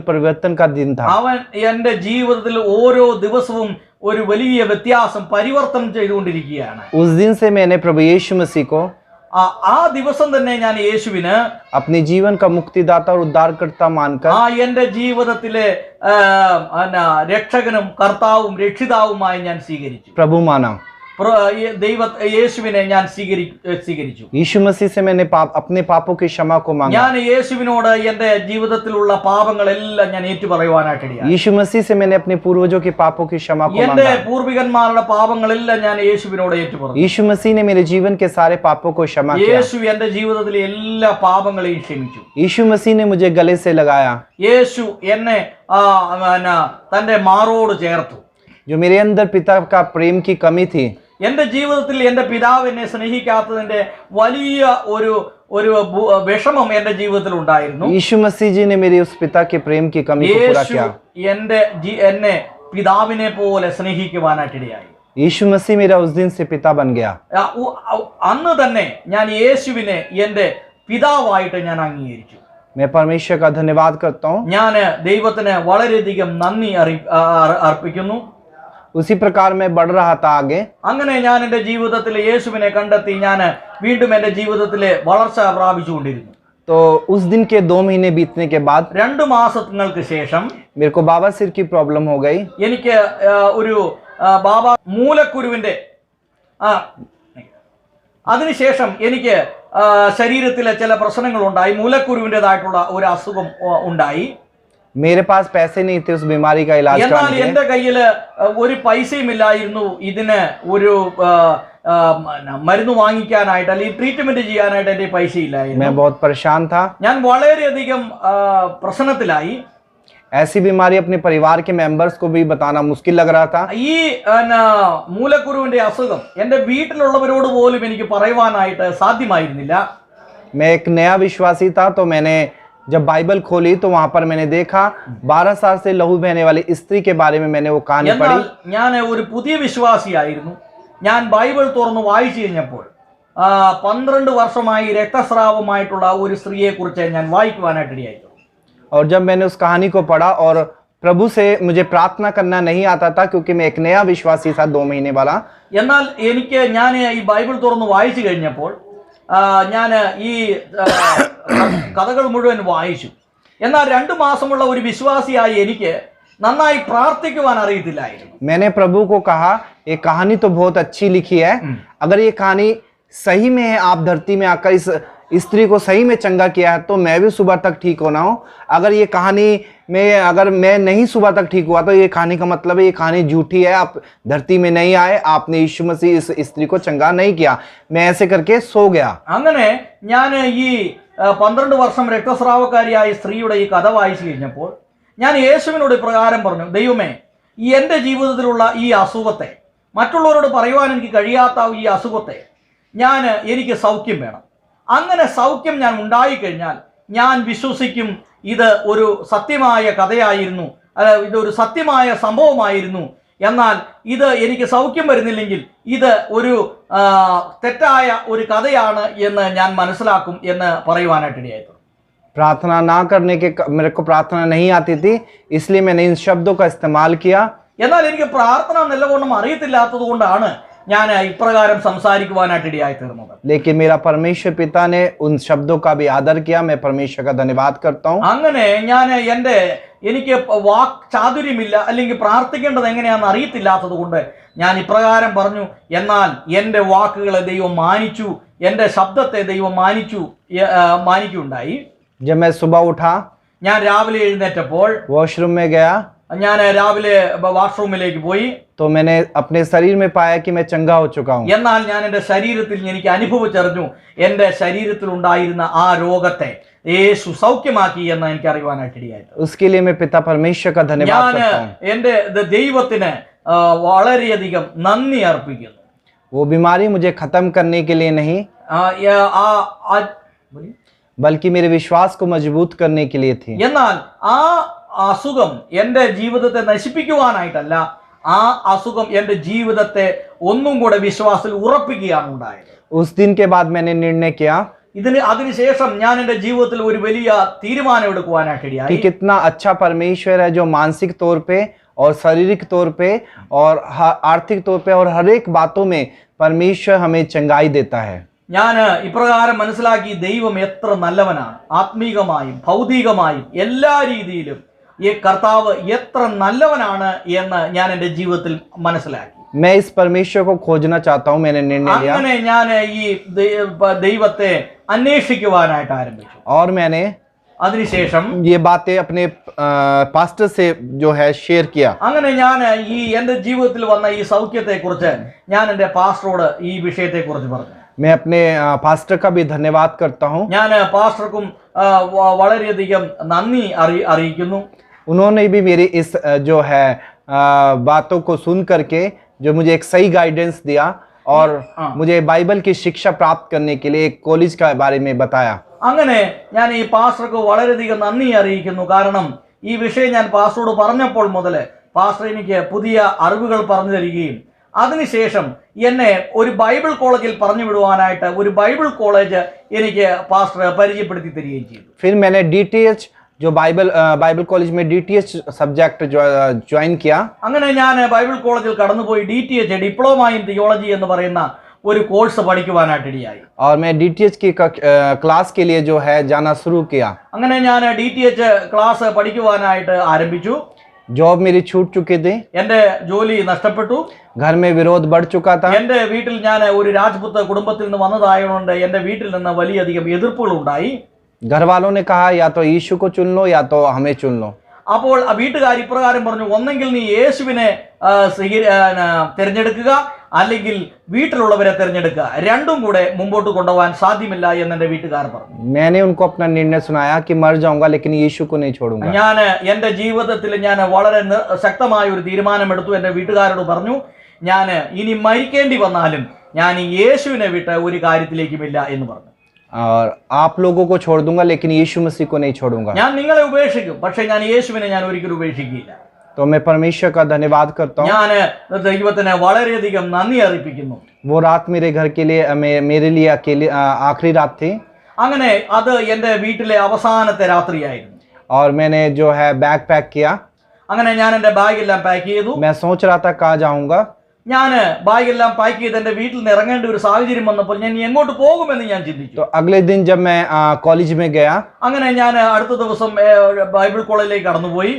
परिवर्तन का दिन था. അവൻ എൻ്റെ ജീവിതത്തിൽ ഓരോ ദിവസവും ഒരു വലിയ വ്യത്യാസം പരിവർത്തനം ചെയ്തുകൊണ്ടിരിക്കുകയാണ്. उस दिन से मैंने प्रभु यीशु मसीह को ആ ദിവസം തന്നെ ഞാൻ യേശുവിന് अपने जीवन का मुक्तिदाता और उद्धारकर्ता मानकर എൻ്റെ ജീവിതത്തിലെ രക്ഷകനും കർത്താവും രക്ഷിതാവുമായി ഞാൻ സ്വീകരിച്ചു. प्रभु माना. യേശുവിനെ ഞാൻ സ്വീകരിച്ചു. यीशु मसीह से मैंने अपने पापों की क्षमा को मांगा. ഞാൻ യേശുവിനോട് എൻ്റെ ജീവിതത്തിലുള്ള പാപങ്ങളെല്ലാം ഞാൻ ഏറ്റുപറയുവാനായിട്ടിടയായി. यीशु मसीह से मैंने अपने पूर्वजों के पापों की क्षमा को എൻ്റെ मांगा. പൂർവികന്മാരുടെ പാപങ്ങളെല്ലാം ഞാൻ യേശുവിനോട് ഏറ്റുപറഞ്ഞു. यीशु मसीह ने मेरे जीवन के सारे पापों को क्षमा किया. യേശു എൻ്റെ ജീവിതത്തിലെ എല്ലാ പാപങ്ങളെയും ക്ഷമിച്ചു. यीशु मसीह ने मुझे गले से लगाया. യേശു എന്നെ തന്റെ മാറോട് ചേർത്തു. जो मेरे अंदर पिता का प्रेम की कमी थी, എൻ്റെ ജീവിതത്തിൽ എൻ്റെ പിതാവ് എന്നെ സ്നേഹിക്കാത്തതിന്റെ വലിയ ഒരു വിഷമം എൻ്റെ ജീവിതത്തിൽ ഉണ്ടായിരുന്നു. यीशु मसीह जी ने मेरे उस पिता के प्रेम की कमी को पूरा किया. എന്നെ പിതാവിനെ പോലെ സ്നേഹിക്കുവാനായിട്ടിടയായി. यीशु मसीह मेरा उस दिन से पिता बन गया. അന്ന് തന്നെ ഞാൻ യേശുവിനെ എൻ്റെ പിതാവായിട്ട് ഞാൻ അംഗീകരിച്ചു. मैं परमेश्वर का धन्यवाद करता हूँ. ഞാൻ ദൈവത്തിന് വളരെയധികം നന്ദി അർപ്പിക്കുന്നു. उसी प्रकार मैं बढ़ रहा था आगे. അങ്ങനെ ഞാൻ എൻ്റെ ജീവിതത്തിൽ യേശുവിനെ കണ്ടെത്തി ഞാൻ വീണ്ടും എൻ്റെ ജീവിതത്തിലെ വളർച്ച പ്രാപിച്ചുകൊണ്ടിരുന്നു. तो उस दिन के 2 महीने बीतने के बाद 2 മാസങ്ങൾക്ക് ശേഷം मेरे को बाबासिर की प्रॉब्लम हो गई. എനിക്ക് ഒരു ബാബ മൂലക്കുരുവിന്റെ അതിനുശേഷം എനിക്ക് ശരീരത്തിലെ ചില പ്രശ്നങ്ങൾ ഉണ്ടായി. മൂലക്കുരുവിൻ്റെതായിട്ടുള്ള ഒരു അസുഖം ഉണ്ടായി. मेरे पास पैसे नहीं थे उस बीमारी का इलाज എന്നാൽ कराने എൻ്റെ കയ്യിൽ ഒരു പൈസയും ഇല്ലായിരുന്നു ഇതിന് ഒരു മരുന്ന് വാങ്ങിക്കാനായിട്ട് അല്ലെങ്കിൽ ട്രീറ്റ്മെന്റ് ചെയ്യാനായിട്ട് എൻ്റെ പൈസ ഇല്ലായിരുന്നു. मैं बहुत परेशान था. ഞാൻ വളരെയധികം പ്രശ്നത്തിലായി. ऐसी बीमारी अपने परिवार के मेंबर्स को भी बताना मुश्किल लग रहा था. ഈ മൂലക്കുരുവിന്റെ അസുഖം എൻ്റെ വീട്ടിലുള്ളവരോട് പോലും എനിക്ക് പറയുവാനായിട്ട് സാധ്യമായിരുന്നില്ല. मैं एक नया विश्वासी था, तो मैंने जब बाइबल खोली तो वहां पर मैंने देखा 12 साल से लहू बहने वाली स्त्री के बारे में मैंने वो कहानी എന്നാൽ पढ़ी. ഞാൻ ഒരു പുതിയ വിശ്വാസിയായിരുന്നു. ഞാൻ ബൈബിൾ തുറന്ന് വായിച്ചു കഴിഞ്ഞപ്പോൾ 12 വർഷമായി രക്തസ്രാവമായിട്ടുള്ള ഒരു സ്ത്രീയെ കുറിച്ച് ഞാൻ വായിക്കുവാനായിട്ടിടയായി. और जब मैंने उस कहानी को पढ़ा और प्रभु से मुझे प्रार्थना करना नहीं आता था क्योंकि मैं एक नया विश्वासी था 2 महीने वाला. എന്നാൽ ഞാൻ ഈ ബൈബിൾ തുറന്ന് വായിച്ചു കഴിഞ്ഞപ്പോൾ ഞാൻ ഈ കഥകൾ മുഴുവൻ വായിച്ചു. എന്നാൽ 2 മാസമുള്ള ഒരു വിശ്വാസിയായി എനിക്ക് നന്നായി പ്രാർത്ഥിക്കുവാൻ അറിയത്തില്ലായിരുന്നു. मैंने प्रभु को कहा ये कहानी तो बहुत अच्छी लिखी है, अगर ये कहानी सही में है, आप धरती में आकर इस स्त्री को सही में चंगा किया है तो मैं भी सुबह तक ठीक होना हूँ. अगर ये कहानी में अगर मैं नहीं सुबह तक ठीक हुआ तो ये कहानी का मतलब है ये कहानी झूठी है, आप धरती में नहीं आए, आपने यीशु मसीह इस स्त्री को चंगा नहीं किया. मैं ऐसे करके सो गया. അങ്ങനെ ഞാൻ ഈ 12 വർഷം രക്തസ്രാവക്കാരിയായ സ്ത്രീയുടെ ഈ കഥ വായിച്ചു കഴിഞ്ഞപ്പോൾ ഞാൻ യേശുവിനോട് ഇപ്രകാരം പറഞ്ഞു, ദൈവമേ, ഈ എൻ്റെ ജീവിതത്തിലുള്ള ഈ അസുഖത്തെ, മറ്റുള്ളവരോട് പറയുവാൻ എനിക്ക് കഴിയാത്ത ഈ അസുഖത്തെ എനിക്ക് സൗഖ്യം വേണം. അങ്ങനെ സൗഖ്യം ഞാൻ ഉണ്ടായിക്കഴിഞ്ഞാൽ ഞാൻ വിശ്വസിക്കും ഇത് ഒരു സത്യമായ കഥയായിരുന്നു, ഇതൊരു സത്യമായ സംഭവമായിരുന്നു. എന്നാൽ ഇത് എനിക്ക് സൗഖ്യം വരുന്നില്ലെങ്കിൽ ഇത് ഒരു തെറ്റായ ഒരു കഥയാണ് എന്ന് ഞാൻ മനസ്സിലാക്കും എന്ന് പറയുവാനായിട്ടിടയായിരുന്നു. प्रार्थना ना करने के मेरे को प्रार्थना नहीं आती थी, इसलिए मैंने इन शब्दों का इस्तेमाल किया. എന്നാൽ എനിക്ക് പ്രാർത്ഥന നല്ലവണ്ണം അറിയത്തില്ലാത്തത് കൊണ്ടാണ് ഞാൻ ഇപ്രകാരം സംസാരിക്കുവാനായിട്ടിടയായി തീർന്നത്. लेकिन मेरा परमेश्वर पिता ने उन शब्दों का भी आदर किया. मैं परमेश्वर का धन्यवाद करता हूँ. അങ്ങനെ ഞാൻ എനിക്ക് വാക് ചാതുര്യമില്ല, അല്ലെങ്കിൽ പ്രാർത്ഥിക്കേണ്ടത് എങ്ങനെയാണെന്ന് അറിയത്തില്ലാത്തത് കൊണ്ട് ഞാൻ ഇപ്രകാരം പറഞ്ഞു. എന്നാൽ എൻ്റെ വാക്കുകളെ ദൈവം മാനിച്ചു, എൻ്റെ ശബ്ദത്തെ ദൈവം മാനിക്കുകയുണ്ടായി. जब मैं सुबह उठा, ഞാൻ രാവിലെ എഴുന്നേറ്റപ്പോൾ वॉशरूम में गया, ഞാൻ രാവിലെ വാഷ്റൂമിലേക്ക് പോയി. तो मैंने अपने शरीर में पाया कि मैं चंगा हो चुका हूँ. എന്നാൽ ഞാൻ എൻ്റെ ശരീരത്തിൽ എനിക്ക് അനുഭവിച്ചറിഞ്ഞു, എൻ്റെ ശരീരത്തിൽ ഉണ്ടായിരുന്ന ആ രോഗത്തെ യേശു സൗഖ്യമാക്കി എന്ന് എനിക്ക് അറിയുവാനായിട്ടിടയായി. उसके लिए मैं पिता परमेश्वर का धन्यवाद करता हूँ. എൻ്റെ ദൈവത്തിന് വളരെയധികം നന്ദി അർപ്പിക്കുന്നു. वो बीमारी मुझे खत्म करने के लिए नहीं, बल्कि मेरे विश्वास को मजबूत करने के लिए थी. എന്നാൽ ആ അസുഖം എൻ്റെ ജീവിതത്തെ നശിപ്പിക്കുവാനായിട്ടല്ല, ആ അസുഖം എൻ്റെ ജീവിതത്തെ ഒന്നും കൂടെ വിശ്വാസത്തിൽ ഉറപ്പിക്കുകയാണ് ഉണ്ടായത്. उस दिन के बाद मैंने निर्णय किया അതിനുശേഷം ഞാൻ എൻ്റെ ജീവിതത്തിൽ ഒരു വലിയ തീരുമാനം എടുക്കുവാനായിട്ടിടയായി. कि कितना अच्छा परमेश्वर है जो मानसिक तौर पे और शारीरिक तौर पे और आर्थिक तौर पे और हर एक बातों में परमेश्वर हमें चंगाई देता है. ഞാൻ ഇപ്രകാരം മനസ്സിലാക്കി, ദൈവം എത്ര നല്ലവനാണ്. ആത്മീകമായും ഭൗതികമായും എല്ലാ രീതിയിലും ഈ കർത്താവ് എത്ര നല്ലവനാണ് എന്ന് ഞാൻ എൻ്റെ ജീവിതത്തിൽ മനസ്സിലാക്കി. मैं इस परमेश्वर को खोजना चाहता हूँ. मैंने निर्णय लिया. അങ്ങനെ ഞാൻ ഈ ദൈവത്തെ അന്വേഷിക്കുവാനായിട്ട് ആരംഭിച്ചു. और मैंने അതിനുശേഷം ये बातें अपने पास्टर से जो है शेयर किया. അങ്ങനെ ഞാൻ ഈ എൻ്റെ ജീവിതത്തിൽ വന്ന ഈ സൗഖ്യത്തെക്കുറിച്ച് ഞാൻ എൻ്റെ പാസ്റ്ററോട് ഈ വിഷയത്തെക്കുറിച്ച് പറഞ്ഞു. मैं अपने पास्टर का भी धन्यवाद करता हूँ. ഞാൻ പാസ്റ്റർക്കും വളരെയധികം നന്ദി അറിയിക്കുന്നു. उन्होंने भी मेरी इस जो है बातों को सुन करके जो मुझे एक सही गाइडेंस दिया और मुझे बाइबल की शिक्षा प्राप्त करने के लिए एक कॉलेज का बारे में बताया. അങ്ങനെ ഞാൻ ഈ പാസ്റ്റർക്ക് വളരെയധികം നന്ദി അറിയിക്കുന്നു. കാരണം ഈ വിഷയം ഞാൻ പാസ്റ്ററോട് പറഞ്ഞപ്പോൾ മുതൽ പാസ്റ്റർ എനിക്ക് പുതിയ അറിവുകൾ പറഞ്ഞു തരികയും അതിനുശേഷം എന്നെ ഒരു ബൈബിൾ കോളേജിൽ പറഞ്ഞു വിടുവാനായിട്ട് ഒരു ബൈബിൾ കോളേജ് എനിക്ക് പാസ്റ്റർ പരിചയപ്പെടുത്തി തരികയും ചെയ്തു. फिर मैंने DTH जो बाइबल कॉलेज में DTH सब्जेक्ट ज्वाइन किया. അങ്ങനെ ഞാൻ ബൈബിൾ കോളേജിൽ കടന്നുപോയി DTH ഡിപ്ലോമ ഇൻ തിയോളജി എന്ന് പറയുന്ന ഒരു കോഴ്സ് പഠിക്കുവാനായിട്ടിടയായി. और मैं DTH की क्लास के लिए जो है जाना शुरू किया. അങ്ങനെ ഞാൻ DTH ക്ലാസ് പഠിക്കുവാനായിട്ട് ആരംഭിച്ചു. जॉब मेरी छूट चुकी थी. എൻ്റെ ജോലി നഷ്ടപ്പെട്ടു. घर में विरोध बढ़ चुका था. എൻ്റെ വീട്ടിൽ ഞാൻ ഒരു രാജ്പുത്ര കുടുംബത്തിൽ നിന്ന് വന്നതായതുകൊണ്ട് എൻ്റെ വീട്ടിൽ നിന്ന് വലിയധികം എതിർപ്പുകൾ ഉണ്ടായി. घर वालों ने कहा या तो यीशु को चुन लो या तो हमें चुन लो. അപ്പോൾ വീട്ടുകാർ ഇപ്രകാരം പറഞ്ഞു, ഒന്നെങ്കിൽ നീ യേശുവിനെ തിരഞ്ഞെടുക്കുക, അല്ലെങ്കിൽ വീട്ടിലുള്ളവരെ തിരഞ്ഞെടുക്കുക. രണ്ടും കൂടെ മുമ്പോട്ട് കൊണ്ടുപോകാൻ സാധ്യമല്ല എന്ന് എൻ്റെ വീട്ടുകാർ പറഞ്ഞു. मैंने उनको अपना निर्णय सुनाया कि मर जाऊंगा लेकिन यीशु को नहीं छोड़ूंगा. ഞാൻ എൻ്റെ ജീവിതത്തിൽ ഞാൻ വളരെ ശക്തമായ ഒരു തീരുമാനമെടുത്തു. എൻ്റെ വീട്ടുകാരോട് പറഞ്ഞു, ഞാൻ ഇനി മരിക്കേണ്ടി വന്നാലും ഞാൻ യേശുവിനെ വിട്ട് ഒരു കാര്യത്തിലേക്കുമില്ല എന്ന് പറഞ്ഞു. और आप लोगों को छोड़ दूंगा लेकिन यीशु मसीह को नहीं छोड़ूंगा. ഞാൻ നിങ്ങളെ ഉപേക്ഷിക്കും, പക്ഷെ ഞാൻ യേശുവിനെ ഞാൻ ഒരിക്കലും ഉപേക്ഷിക്കില്ല. तो मैं परमेश्वर का धन्यवाद करता हूँ. ഞാൻ ദൈവത്തിനെ വളരെയധികം നന്ദി അറിയിക്കുന്നു. वो रात मेरे घर के लिए मेरे लिए अकेले आखिरी रात थी. അങ്ങനെ അത് എൻ്റെ വീട്ടിലെ അവസാനത്തെ രാത്രിയായിരുന്നു. और मैंने जो है बैग पैक किया. അങ്ങനെ ഞാൻ എൻ്റെ ബാഗെല്ലാം പാക്ക് ചെയ്തു. मैं सोच रहा था कहाँ जाऊंगा. ഞാൻ ബാഗെല്ലാം പാക്ക് ചെയ്ത് എൻ്റെ വീട്ടിൽ നിന്ന് ഇറങ്ങേണ്ട ഒരു സാഹചര്യം വന്നപ്പോൾ ഞാൻ എങ്ങോട്ട് പോകുമെന്ന് ഞാൻ ചിന്തിച്ചു. तो अगले दिन जब मैं कॉलेज में गया, അങ്ങനെ ഞാൻ അടുത്ത ദിവസം ബൈബിൾ കോളേജിലേക്ക് കടന്നുപോയി.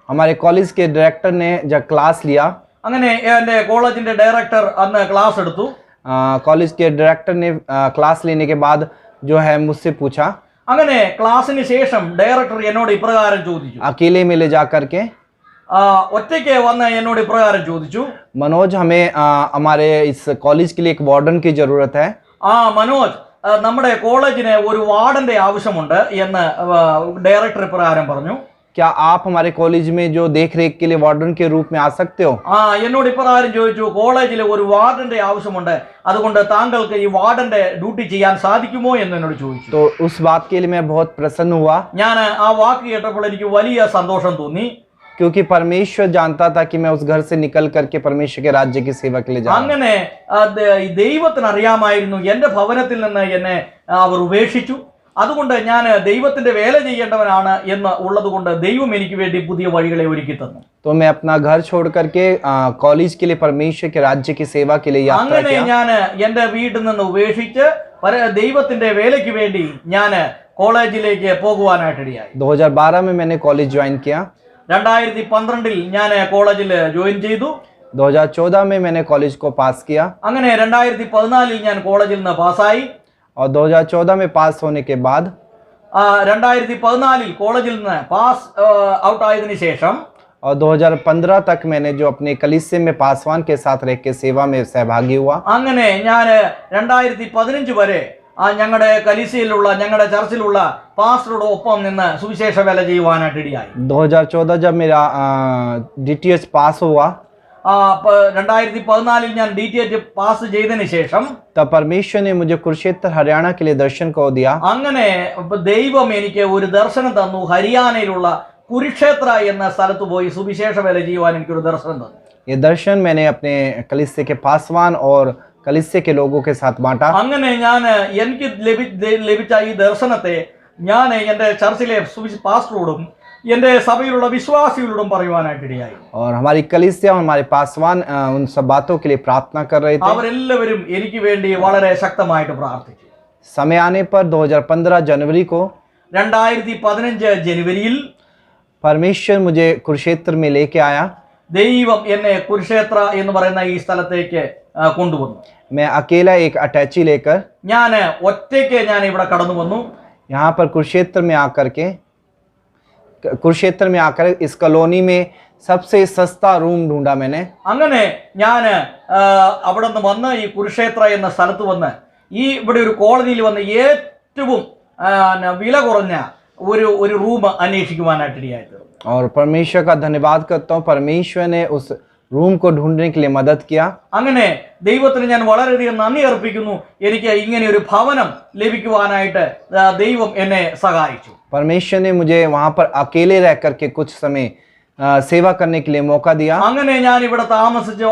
हमारे कॉलेज के डायरेक्टर ने जब क्लास लिया, അങ്ങനെ എൻ്റെ കോളേജിന്റെ ഡയറക്ടർ അന്ന് ക്ലാസ് എടുത്തു. कॉलेज के डायरेक्टर ने क्लास लेने के बाद जो है मुझसे पूछा. അങ്ങനെ ക്ലാസ്സിന് ശേഷം ഡയറക്ടർ എന്നോട് ഇപ്രകാരം ചോദിച്ചു, अकेले में ले जा करके, ഒറ്റയ്ക്ക് വന്ന് എന്നോട് ഇപ്രകാരം ചോദിച്ചു, मनोज हमें हमारे इस कॉलेज के लिए एक वार्डन की जरूरत है. മനോജ്, നമ്മുടെ കോളേജിന് ഒരു വാർഡന്റെ ആവശ്യമുണ്ട് എന്ന് ഡയറക്ടർ ഇപ്രകാരം പറഞ്ഞു. क्या आप हमारे कॉलेज में जो देख रेख के लिए वार्डन के रूप में आ सकते हो? എന്നോട് ഇപ്രകാരം ചോദിച്ചു, കോളേജിൽ ഒരു വാർഡന്റെ ആവശ്യമുണ്ട്, അതുകൊണ്ട് താങ്കൾക്ക് ഈ വാർഡന്റെ ഡ്യൂട്ടി ചെയ്യാൻ സാധിക്കുമോ എന്ന് എന്നോട് ചോദിച്ചു. तो उस बात के लिए मैं बहुत प्रसन्न हुआ, ഞാൻ ആ വാക്ക് കേട്ടപ്പോൾ എനിക്ക് വലിയ സന്തോഷം തോന്നി. क्योंकि परमेश्वर जानता था कि मैं उस घर से निकल करके परमेश्वर के राज्य की सेवा के लिए जा रहा हूं। അങ്ങനെ ഈ ദൈവത്തിന് അറിയാമായിരുന്നു എൻ്റെ ഭവനത്തിൽ നിന്ന് എന്നെ അവർ ഉപേക്ഷിച്ചു, അതുകൊണ്ട് ഞാൻ ദൈവത്തിന്റെ വേല ചെയ്യേണ്ടവനാണ് എന്ന് ഉള്ളതുകൊണ്ട് ദൈവം എനിക്ക് വേണ്ടി പുതിയ വഴികളെ ഒരുക്കി തന്നു. तो मैं अपना घर छोड़ करके कॉलेज के लिए परमेश्वर के राज्य की सेवा के लिए यात्रा അങ്ങനെ किया। ഞാൻ എൻ്റെ വീട്ടിൽ നിന്ന് ഉപേക്ഷിച്ച് ദൈവത്തിന്റെ വേലയ്ക്ക് വേണ്ടി ഞാൻ കോളേജിലേക്ക് പോകുവാനായിട്ടിടയായി. 2012 में मैंने कॉलेज ज्वाइन किया। 2012 ഞാൻ കോളേജിൽ ജോയിൻ ചെയ്തു. 2014 में मैंने कॉलेज को पास किया അങ്ങനെ 2014 ഞാൻ കോളേജിൽ നിന്ന് പാസ്സായി. और 2014 में पास होने के बाद 2014 കോളേജിൽ നിന്ന് പാസ് ഔട്ട് ആയതിനു ശേഷം और 2015 तक मैंने जो अपने कलीसिया में पासवान के साथ रह के सेवा में सहभागी हुआ। അങ്ങനെ ഞാൻ 2015 വരെ ഞങ്ങളുടെ കലീസിയയിലുള്ള ഞങ്ങളുടെ ചർച്ചിലുള്ള പാസ്റ്ററുടെ ഒപ്പം നിന്ന് സുവിശേഷ വേല ചെയ്യുവാനായിട്ടിടയായി. 2014 जब मेरा DTH पास हुआ 2014 ഞാൻ DTH പാസ് ചെയ്തതിനു ശേഷം तब परमेश्वर ने मुझे कुरुक्षेत्र हरियाणा के लिए दर्शन को दिया। അങ്ങനെ ദൈവം എനിക്ക് ഒരു ദർശനം തന്നു. ഹരിയാനയിലുള്ള കുരുക്ഷേത്ര എന്ന സ്ഥലത്ത് പോയി സുവിശേഷ വേല ചെയ്യുവാൻ എനിക്കൊരു ദർശനം തന്നു. ये दर्शन मैंने अपने कलीसिया के पासवान और कलीसिया के लोगों के साथ बांटा। അങ്ങനെ ഞാൻ എനിക്ക് ലഭിച്ച ഈ ദർശനത്തെ ഞാൻ എൻ്റെ ചർച്ചിലെ പാസ്റ്ററോടും എൻ്റെ സഭയിലുള്ള വിശ്വാസികളോടും പറയുവാനായിട്ടിടയായി. और हमारी कलीसिया और हमारे पासवान उन सब बातों के लिए प्रार्थना कर रहे थे। അവരെല്ലാവരും എനിക്ക് വേണ്ടി വളരെ ശക്തമായിട്ട് പ്രാർത്ഥിച്ചു. समय आने पर 2015 जनवरी को 2015 ജനുവരിയിൽ परमेश्वर मुझे कुरुक्षेत्र में लेके आया। ദൈവം എന്നെ കുരുക്ഷേത്ര എന്ന് പറയുന്ന ഈ സ്ഥലത്തേക്ക് കൊണ്ടുവന്നു. मैं अकेला एक अटैची लेकर ഞാൻ ഒറ്റയ്ക്ക് ഞാൻ ഇവിടെ കടന്നു വന്നു. यहाँ पर कुरुक्षेत्र में आकर इस कॉलोनी में सबसे सस्ता रूम ढूंढा मैंने। അങ്ങനെ ഞാൻ അവിടെ നിന്ന് വന്ന് ഈ കുരുക്ഷേത്ര എന്ന സ്ഥലത്ത് വന്ന് ഇവിടെ ഒരു കോളനിയിൽ വന്ന് ഏറ്റവും വില കുറഞ്ഞ ഒരു റൂം അന്വേഷിക്കുവാനായിട്ടിടയായി. और परमेश्वर का धन्यवाद करता हूँ, परमेश्वर ने उस रूम को ढूंढने के लिए मदद किया। അങ്ങനെ ദൈവത്തിന് ഞാൻ വളരെയധികം നന്ദി അർപ്പിക്കുന്നു. എനിക്ക് ഇങ്ങനെ ഒരു ഭവനം ലഭിക്കുവാനായിട്ട് ദൈവം എന്നെ സഹായിച്ചു. परमेश्वर ने मुझे वहां पर अकेले रह करके कुछ समय सेवा करने के लिए मौका दिया। അങ്ങനെ ഞാൻ ഇവിടെ താമസിച്ച്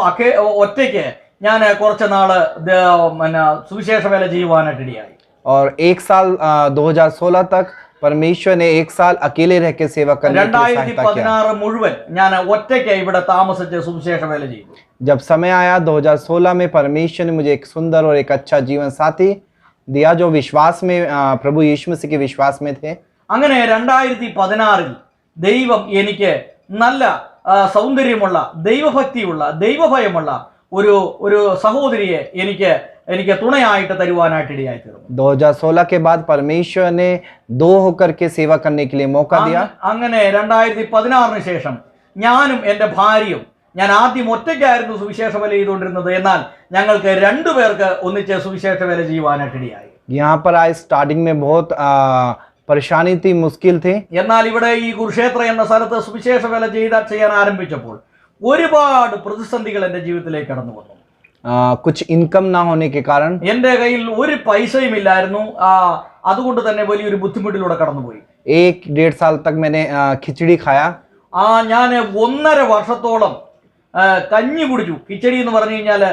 ഒറ്റയ്ക്ക് ഞാൻ കുറച്ച് നാള് സുവിശേഷ വേല ചെയ്യുവാനായിട്ടിടയായി. और एक साल 2016 तक परमेश्वर ने एक साल अकेले रह के सेवा करने की सहायता किया। 2016 മുഴുവൻ ഞാൻ ഒറ്റയ്ക്ക് ഇവിടെ താമസിച്ച് സുവിശേഷ വേല ചെയ്തു. जब समय आया 2016 में परमेश्वर ने मुझे एक सुंदर और एक अच्छा जीवन साथी दिया जो विश्वास में प्रभु यीशु मसीह के विश्वास में थे। അങ്ങനെ 2016 ദൈവം എനിക്ക് നല്ല സൗന്ദര്യമുള്ള ദൈവഭക്തിയുള്ള ദൈവഭയമുള്ള ഒരു സഹോദരിയെ എനിക്ക് തുണയായിട്ട് തരുവാനായിട്ടിടയായി തീർന്നു. 2016 के बाद परमेश्वर ने दो होकर के सेवा करने के लिए मौका दिया। അങ്ങനെ 2016 ശേഷം ഞാനും എൻ്റെ ഭാര്യയും ഞാൻ ആദ്യം ഒറ്റയ്ക്കായിരുന്നു സുവിശേഷ വേല ചെയ്തുകൊണ്ടിരുന്നത്. എന്നാൽ ഞങ്ങൾക്ക് രണ്ടുപേർക്ക് ഒന്നിച്ച് സുവിശേഷ വേല ചെയ്യുവാനായിട്ടിടയായി. यहाँ पर आए स्टार्टिंग में बहुत परेशानी थी, मुश्किल थी। എന്നാൽ ഇവിടെ ഈ കുരുക്ഷേത്ര എന്ന സ്ഥലത്ത് സുവിശേഷ വേല ചെയ്യാൻ ആരംഭിച്ചപ്പോൾ ഒരുപാട് പ്രതിസന്ധികൾ എൻ്റെ ജീവിതത്തിലേക്ക് കടന്നു വന്നു. कुछ इनकम ना होने के कारण എൻ്റെ കയ്യിൽ ഒരു പൈസയും ഇല്ലായിരുന്നു. അതുകൊണ്ട് തന്നെ വലിയൊരു ബുദ്ധിമുട്ടിലൂടെ കടന്നുപോയി. 1-1.5 साल तक मैंने खिचड़ी खाया। ഞാൻ 1.5 വർഷത്തോളം കഞ്ഞി കുടിച്ചു. കിച്ചടി എന്ന് പറഞ്ഞു കഴിഞ്ഞാൽ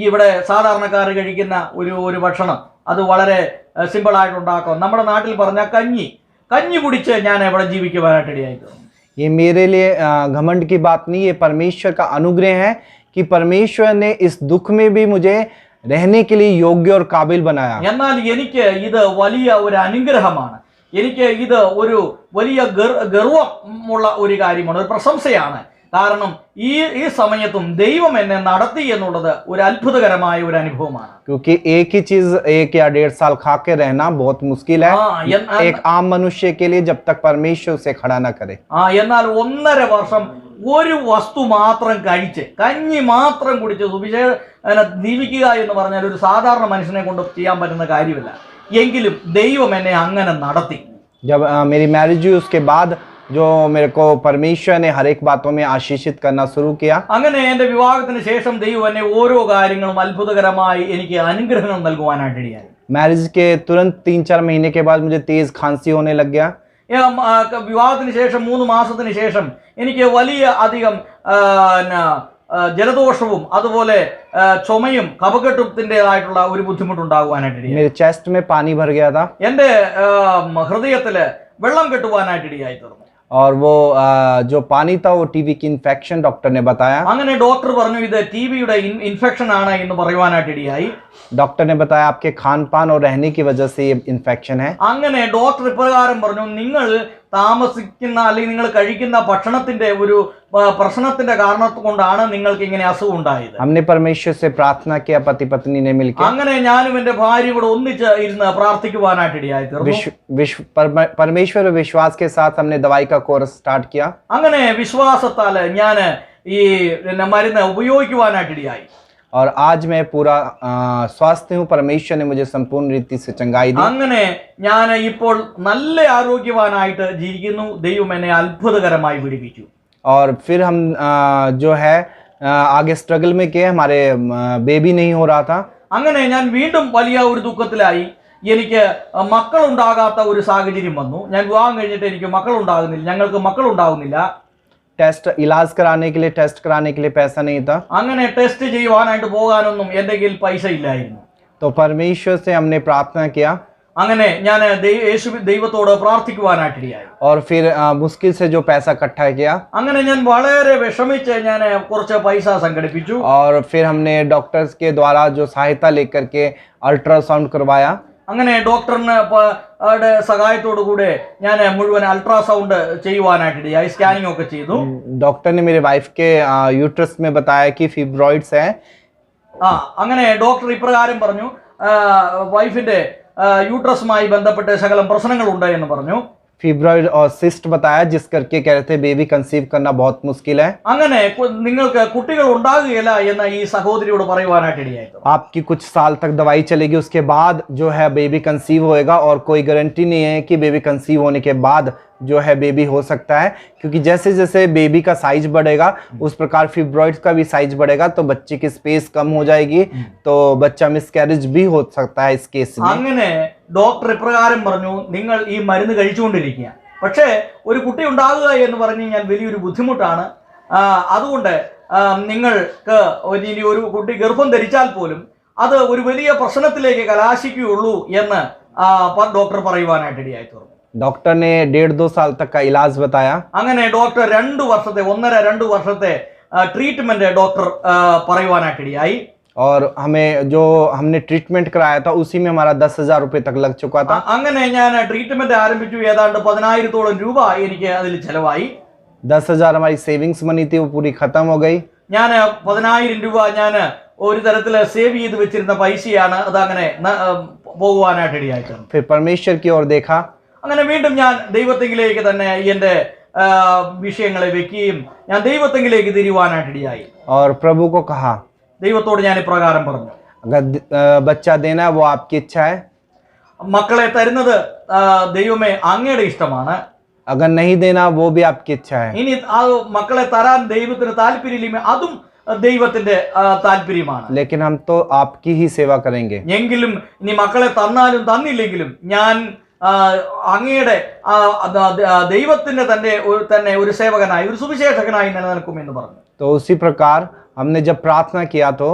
ഇവിടെ സാധാരണക്കാർ കഴിക്കുന്ന ഒരു ഭക്ഷണം, അത് വളരെ സിമ്പിളായിട്ട് ഉണ്ടാക്കും. നമ്മുടെ നാട്ടിൽ പറഞ്ഞ കഞ്ഞി കുടിച്ച് ഞാൻ ഇവിടെ ജീവിക്കുവാനായിട്ടിടയായി. ये मेरे लिए घमंड की बात नहीं, ये परमेश्वर का अनुग्रह है कि परमेश्वर ने इस दुख में भी मुझे रहने के लिए योग्य और काबिल बनाया। എന്നാൽ എനിക്ക് ഇത് വലിയ ഒരു അനുഗ്രഹമാണ്. എനിക്ക് ഇത് ഒരു വലിയ ഗർവമുള്ള ഒരു കാര്യമാണ്, ഒരു പ്രശംസയാണ്. കാരണം ഈ സമയത്തും ദൈവം എന്നെ നടത്തി എന്നുള്ളത് ഒരു അത്ഭുതകരമായ ഒരു അനുഭവമാണ്. क्योंकि एक ही चीज 1 या 1.5 साल खा के रहना बहुत मुश्किल है एक आम मनुष्य के लिए, जब तक परमेश्वर उसे खड़ा ना करे। എന്നാൽ 1.5 വർഷം ഒരു വസ്തു മാത്രം കഴിച്ച് കഞ്ഞി മാത്രം കുടിച്ച് ജീവിക്കുക എന്ന് പറഞ്ഞാൽ ഒരു സാധാരണ മനുഷ്യനെ കൊണ്ട് ചെയ്യാൻ പറ്റുന്ന കാര്യമില്ല. എങ്കിലും ദൈവം എന്നെ അങ്ങനെ നടത്തി. जब मेरी मैरिज हुई उसके बाद जो मेरे को परमेश्वर ने हर एक बातों में आशीषित करना शुरू किया। അങ്ങനെ എൻ്റെ വിവാഹത്തിന് ശേഷം ദൈവം എന്നെ ഓരോ കാര്യങ്ങളും അത്ഭുതകരമായി എനിക്ക് അനുഗ്രഹങ്ങൾ നൽകുവാനായിട്ടിടയായി. मैरिज के तुरंत 3-4 महीने के बाद मुझे तेज खांसी होने लग गया। വിവാഹത്തിന് ശേഷം 3 മാസത്തിന് ശേഷം എനിക്ക് വലിയ അധികം ജലദോഷവും അതുപോലെ ചുമയും കഫക്കെട്ടുത്തിൻ്റെതായിട്ടുള്ള ഒരു ബുദ്ധിമുട്ടുണ്ടാകുവാനായിട്ടിടയായി. मेरे चेस्ट में पानी भर गया था എൻ്റെ ഹൃദയത്തില് വെള്ളം കെട്ടുവാനായിട്ടിടയായി തീർന്നു. और वो जो पानी था वो टीबी की इन्फेक्शन डॉक्टर ने बताया. അങ്ങനെ ഡോക്ടർ പറഞ്ഞു ഇത് ടിബിയുടെ ഇൻഫെക്ഷൻ ആണ് എന്ന് പറയുവാനായിട്ടിടയായി. डॉक्टर ने बताया आपके खान पान और रहने की वजह से ये इन्फेक्शन है. അങ്ങനെ ഡോക്ടർ ഇപ്രകാരം പറഞ്ഞു നിങ്ങൾ താമസിക്കുന്ന അല്ലെങ്കിൽ നിങ്ങൾ കഴിക്കുന്ന ഭക്ഷണത്തിന്റെ ഒരു പ്രശ്നത്തിന്റെ കാരണം കൊണ്ടാണ് നിങ്ങൾക്ക് ഇങ്ങനെ അസുഖം ഉണ്ടായത്. हमने परमेश्वर से प्रार्थना किया पति पत्नी ने मिलकर. അങ്ങനെ ഞാനും എൻ്റെ ഭാര്യയും കൂടെ ഒന്നിച്ച് ഇരുന്ന് പ്രാർത്ഥിക്കുവാനായിട്ടിടയായി തീർന്നു. परमेश्वर और विश्वास के साथ हमने दवाई का कोर्स स्टार्ट किया. അങ്ങനെ വിശ്വാസത്താൽ ഞാൻ ഈ മരുന്ന് ഉപയോഗിക്കുവാനായിട്ടിടയായി. और आज मैं पूरा स्वस्थ हूँ. परमेश्वर ने मुझे संपूर्ण रीति से चंगाई दी. അങ്ങനെ ഞാൻ ഇപ്പോൾ നല്ല ആരോഗ്യവാനായിട്ട് ജീവിക്കുന്നു. ദൈവം എന്നെ അത്ഭുതകരമായി വിടുവിച്ചു. और फिर हम जो है आगे स्ट्रगल में किए. हमारे बेबी नहीं हो रहा था. അങ്ങനെ ഞാൻ വീണ്ടും വലിയ ഒരു ദുഃഖത്തിലായി. എനിക്ക് മക്കളുണ്ടാകാത്ത ഒരു സാഹചര്യം വന്നു. ഞാൻ വിവാഹം കഴിഞ്ഞിട്ട് എനിക്ക് മക്കളുണ്ടാകുന്നില്ല, ഞങ്ങൾക്ക് മക്കളുണ്ടാകുന്നില്ല. टेस्ट इलाज कराने के लिए टेस्ट कराने के लिए पैसा नहीं था. അങ്ങനെ ടെസ്റ്റ് ചെയ്യുവാനായിട്ട് പോകാനൊന്നും എൻ്റെ കയ്യിൽ പൈസ ഇല്ലായിരുന്നു. तो परमेश्वर से हमने प्रार्थना किया. അങ്ങനെ ഞാൻ ദൈവത്തോട് പ്രാർത്ഥിക്കുവാനായിട്ടിടയായി. और फिर मुश्किल से जो पैसा इकट्ठा किया. അങ്ങനെ ഞാൻ വളരെ വിഷമിച്ച് ഞാൻ കുറച്ച് പൈസ സംഘടിപ്പിച്ചു. और फिर हमने डॉक्टर्स के द्वारा जो सहायता लेकर के अल्ट्रासाउंड करवाया. അങ്ങനെ ഡോക്ടറിന് സഹായത്തോടു കൂടെ ഞാൻ മുഴുവൻ അൾട്രാസൗണ്ട് ചെയ്യുവാനായിട്ടിടയായി. സ്കാനിങ് ഒക്കെ ചെയ്തു. डॉक्टर ने मेरे वाइफ के यूट्रस में बताया कि फिब्रॉइड्स है. അങ്ങനെ ഡോക്ടർ ഇപ്രകാരം പറഞ്ഞു, വൈഫിന്റെ യൂട്രസുമായി ബന്ധപ്പെട്ട് ശകലം പ്രശ്നങ്ങളുണ്ട് എന്ന് പറഞ്ഞു. फिब्रॉइड और सिस्ट बताया जिस करके कह रहे थे बेबी कंसीव करना बहुत मुश्किल है. അങ്ങനെ നിങ്ങൾക്ക് കുട്ടികൾ ഉണ്ടാകുകയില്ല എന്ന് ഈ സഹോദരിയോട് പറയുവാനായിട്ടിടയായി. आपकी कुछ साल तक दवाई चलेगी, उसके बाद जो है बेबी कंसीव होएगा और कोई गारंटी नहीं है कि बेबी कंसीव होने के बाद जो है बेबी हो सकता है, क्योंकि जैसे जैसे बेबी का साइज बढ़ेगा उस प्रकार फिब्रॉइड्स का भी साइज बढ़ेगा तो बच्चे की स्पेस कम हो जाएगी, तो बच्चा मिसकैरेज भी हो सकता है इस केस में. അങ്ങനെ ഡോക്ടർ ഇപ്രകാരം പറഞ്ഞു, നിങ്ങൾ ഈ മരുന്ന് കഴിച്ചുകൊണ്ടിരിക്കുക, പക്ഷേ ഒരു കുട്ടി ഉണ്ടാകുക എന്ന് പറഞ്ഞു കഴിഞ്ഞാൽ വലിയൊരു ബുദ്ധിമുട്ടാണ്. അതുകൊണ്ട് നിങ്ങൾക്ക് ഇനി ഒരു കുട്ടി ഗർഭം ധരിച്ചാൽ പോലും അത് ഒരു വലിയ പ്രശ്നത്തിലേക്ക് കലാശിക്കുകയുള്ളൂ എന്ന് ഡോക്ടർ പറയുവാനായിട്ടിടയായി തീർന്നു. डॉक्टर ने 1.5-2 साल तक का इलाज बताया. അങ്ങനെ ഡോക്ടർ 1.5 വർഷത്തെ ട്രീറ്റ്മെന്റ് ഡോക്ടർ പറയുവാനായിട്ടിടയായി. और हमें जो हमने ट्रीटमेंट कराया था उसी में हमारा 10,000 रुपये तक लग चुका था. അങ്ങനെ ഞാൻ ട്രീറ്റ്മെന്റ് ആരംഭിച്ചു. ഏതാണ്ട് 10,000-ഓളം രൂപ എനിക്ക് അതിൽ ചെലവായി. 10,000 हमारी सेविंग्स मनी थी वो पूरी खत्म हो गई. ഞാൻ 10,000 രൂപ ഞാൻ ഒരു തരത്തിൽ സേവ് ചെയ്ത് വെച്ചിരുന്ന പൈസയാണ് അത് അങ്ങനെ പോകുവാനായിട്ടിടയായി. फिर परमेश्वर की ओर देखा. അങ്ങനെ വീണ്ടും ഞാൻ ദൈവത്തെങ്കിലേക്ക് തന്നെ എൻ്റെ വിഷയങ്ങളെ വെക്കുകയും ഞാൻ ദൈവത്തെങ്കിലേക്ക് തിരിയുവാനായിട്ടിടയായി. और प्रभु को कहा, ദൈവത്തോട് ഞാൻ ഇപ്രകാരം പറഞ്ഞു, अगर बच्चा देना वो आपकी इच्छा है. മക്കളെ തരുന്നത് ദൈവമേ അങ്ങയുടെ ഇഷ്ടമാണ്. अगर नहीं देना वो भी आपकी इच्छा है. ഇനി ആ മക്കളെ തരാൻ ദൈവത്തിന് താല്പര്യമില്ല, അതും ദൈവത്തിന്റെ താല്പര്യമാണ്. लेकिन हम तो आपकी ही सेवा करेंगे. എങ്കിലും ഇനി മക്കളെ തന്നാലും തന്നില്ലെങ്കിലും ഞാൻ അങ്ങയുടെ ദൈവത്തിന്റെ തന്നെ ഒരു സേവകനായി ഒരു സുവിശേഷകനായി നിലനിൽക്കും എന്ന് പറഞ്ഞു. तो उसी प्रकार हमने जब प्रार्थना किया तो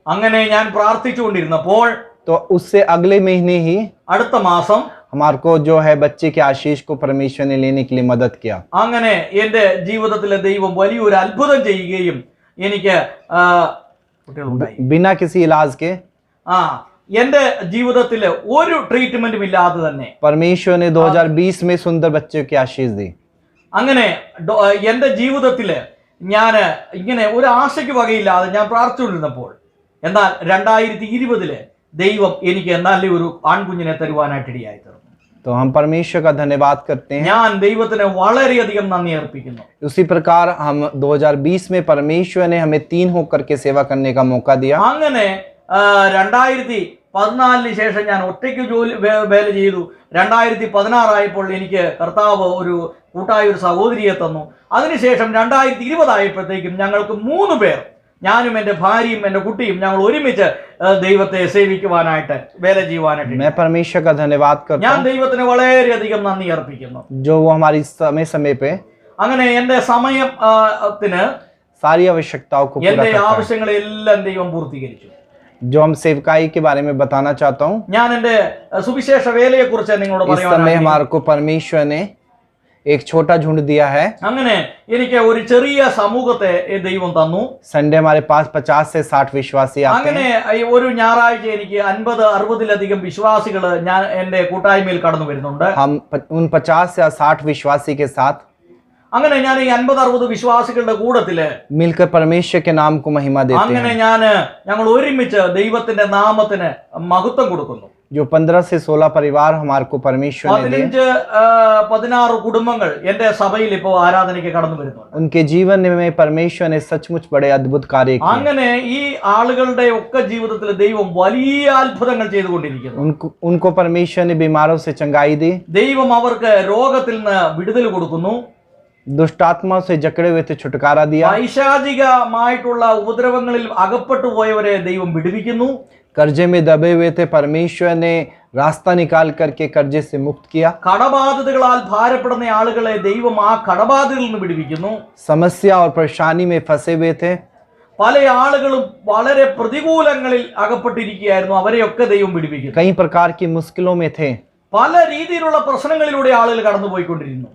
അങ്ങനെ ഞാൻ പ്രാർത്ഥിച്ചുകൊണ്ടിരുന്നപ്പോൾ तो उससे अगले महीने ही അടുത്ത മാസം हमारे को जो है बच्चे के आशीष को परमेश्वर ने लेने के लिए मदद किया. അങ്ങനെ എൻ്റെ ജീവിതത്തിലെ ദൈവം വലിയൊരു അത്ഭുതം ചെയ്യുകയും എനിക്ക് കുട്ടികളുണ്ടായി. बिना किसी इलाज के എൻ്റെ ജീവിതത്തിൽ ഒരു ട്രീറ്റ്മെന്റും ഇല്ലാതെ തന്നെ परमेश्वर ने 2020 में सुंदर बच्चों की आशीष दी. അങ്ങനെ എൻ്റെ ജീവിതത്തില് ഞാൻ ഇങ്ങനെ ഒരു ആശയ്ക്ക് വകയില്ലാതെ ഞാൻ പ്രാർത്ഥിച്ചുകൊണ്ടിരുന്നപ്പോൾ എന്നാൽ 2020 ദൈവം എനിക്ക് നല്ലൊരു ആൺകുഞ്ഞിനെ തരുവാനായിട്ടിടയായി തീർന്നു. तो हम परमेश्वर का धन्यवाद करते हैं. ഞാൻ ദൈവത്തിന് വളരെയധികം നന്ദി അർപ്പിക്കുന്നു. उसी प्रकार हम 2020 में परमेश्वर ने हमें 3 होकर के सेवा करने का मौका दिया. അങ്ങനെ 2014 ശേഷം ഞാൻ ഒറ്റയ്ക്ക് വേല ചെയ്തു. 2016 ആയപ്പോൾ എനിക്ക് കർത്താവ് ഒരു കൂട്ടായ ഒരു സഹോദരിയെ തന്നു. അതിനുശേഷം 2020 ആയപ്പോഴത്തേക്കും ഞങ്ങൾക്ക് 3 പേർ ഞാനും എൻ്റെ ഭാര്യയും എൻ്റെ കുട്ടിയും ഞങ്ങൾ ഒരുമിച്ച് ദൈവത്തെ സേവിക്കുവാനായിട്ട് വേല ചെയ്യുവാനായിട്ട് मैं परमेश्वर का धन्यवाद करता ഞാൻ हूँ ദൈവത്തിന് വളരെയധികം നന്ദി അർപ്പിക്കുന്നു. जो वो हमारी समय समय पे അങ്ങനെ എൻ്റെ സമയത്തിന് सारी आवश्यकताओं को पूरा എൻ്റെ करता है। ആവശ്യങ്ങളെല്ലാം ദൈവം പൂർത്തീകരിച്ചു. जो हम सेवकाई के बारे में बताना चाहता हूँ, ഞാൻ എൻ്റെ സുവിശേഷ വേലയെക്കുറിച്ച് നിങ്ങളോട് इस समय പറയാൻ हमारे को परमेश्वर ने एक छोटा झुंड दिया है। അങ്ങനെ എനിക്ക് ഒരു ചെറിയ സമൂഹത്തെ ദൈവം തന്നു. संडे हमारे पास 50 से 60 विश्वासी आते അങ്ങനെ हैं। ഒരു ഞായറാഴ്ച എനിക്ക് 50-60 വിശ്വാസികൾ ഞാൻ എൻ്റെ കൂട്ടായ്മയിൽ കടന്നു വരുന്നുണ്ട്. हम उन 50 या 60 विश्वासी के साथ അങ്ങനെ ഞാൻ ഈ 50-60 വിശ്വാസികളുടെ കൂട്ടത്തില് मिलकर परमेश्वर के नाम को महिमा देते അങ്ങനെ हैं। ഞങ്ങൾ ഒരുമിച്ച് ദൈവത്തിന്റെ നാമത്തിന് മഹത്വം കൊടുക്കുന്നു. जो 15 से 16 परिवार हमारे को परमेश्वर ने दिए, 15-16 കുടുംബങ്ങൾ എന്റെ സഭയിൽ ഇപ്പോൾ ആരാധനയ്ക്ക് കടന്നു വരുന്നുണ്ട്. उनके जीवन में परमेश्वर ने सचमुच बड़े अद्भुत कार्य किए। അങ്ങനെ ഈ ആളുകളുടെ ഒക്കെ ജീവിതത്തിൽ ദൈവം വലിയ അത്ഭുതങ്ങൾ ചെയ്തുകൊണ്ടിരിക്കുന്നു. उनको परमेश्वर ने बीमारों से चंगाई दी, ദൈവം അവർക്ക് രോഗത്തിൽ നിന്ന് വിടുതൽ കൊടുക്കുന്നു. दुष्टात्मा से जकड़े हुए थे छुटकारा दिया, പൈശാചികമായിട്ടുള്ള ഉപദ്രവങ്ങളിൽ അകപ്പെട്ടു പോയവരെ ദൈവം വിടുവിക്കുന്നു. कर्जे में दबे हुए थे, परमेश्वर ने रास्ता निकाल करके कर्जे से मुक्त किया। കടബാധിതകളാൽ ഭാരപ്പെടുന്ന ആളുകളെ ദൈവം ആ കടബാധിതകളിൽ നിന്ന് വിടുവിക്കുന്നു. समस्या और परेशानी में फंसे हुए थे, പല ആളുകളും വളരെ പ്രതികൂലങ്ങളിൽ അകപ്പെട്ടിരിക്കുകയായിരുന്നു, അവരെയൊക്കെ ദൈവം വിടുവിക്കുന്നു. कई प्रकार की मुश्किलों में थे, പല രീതിയിലുള്ള പ്രശ്നങ്ങളിലൂടെ ആളുകൾ കടന്നുപോയിക്കൊണ്ടിരുന്നു.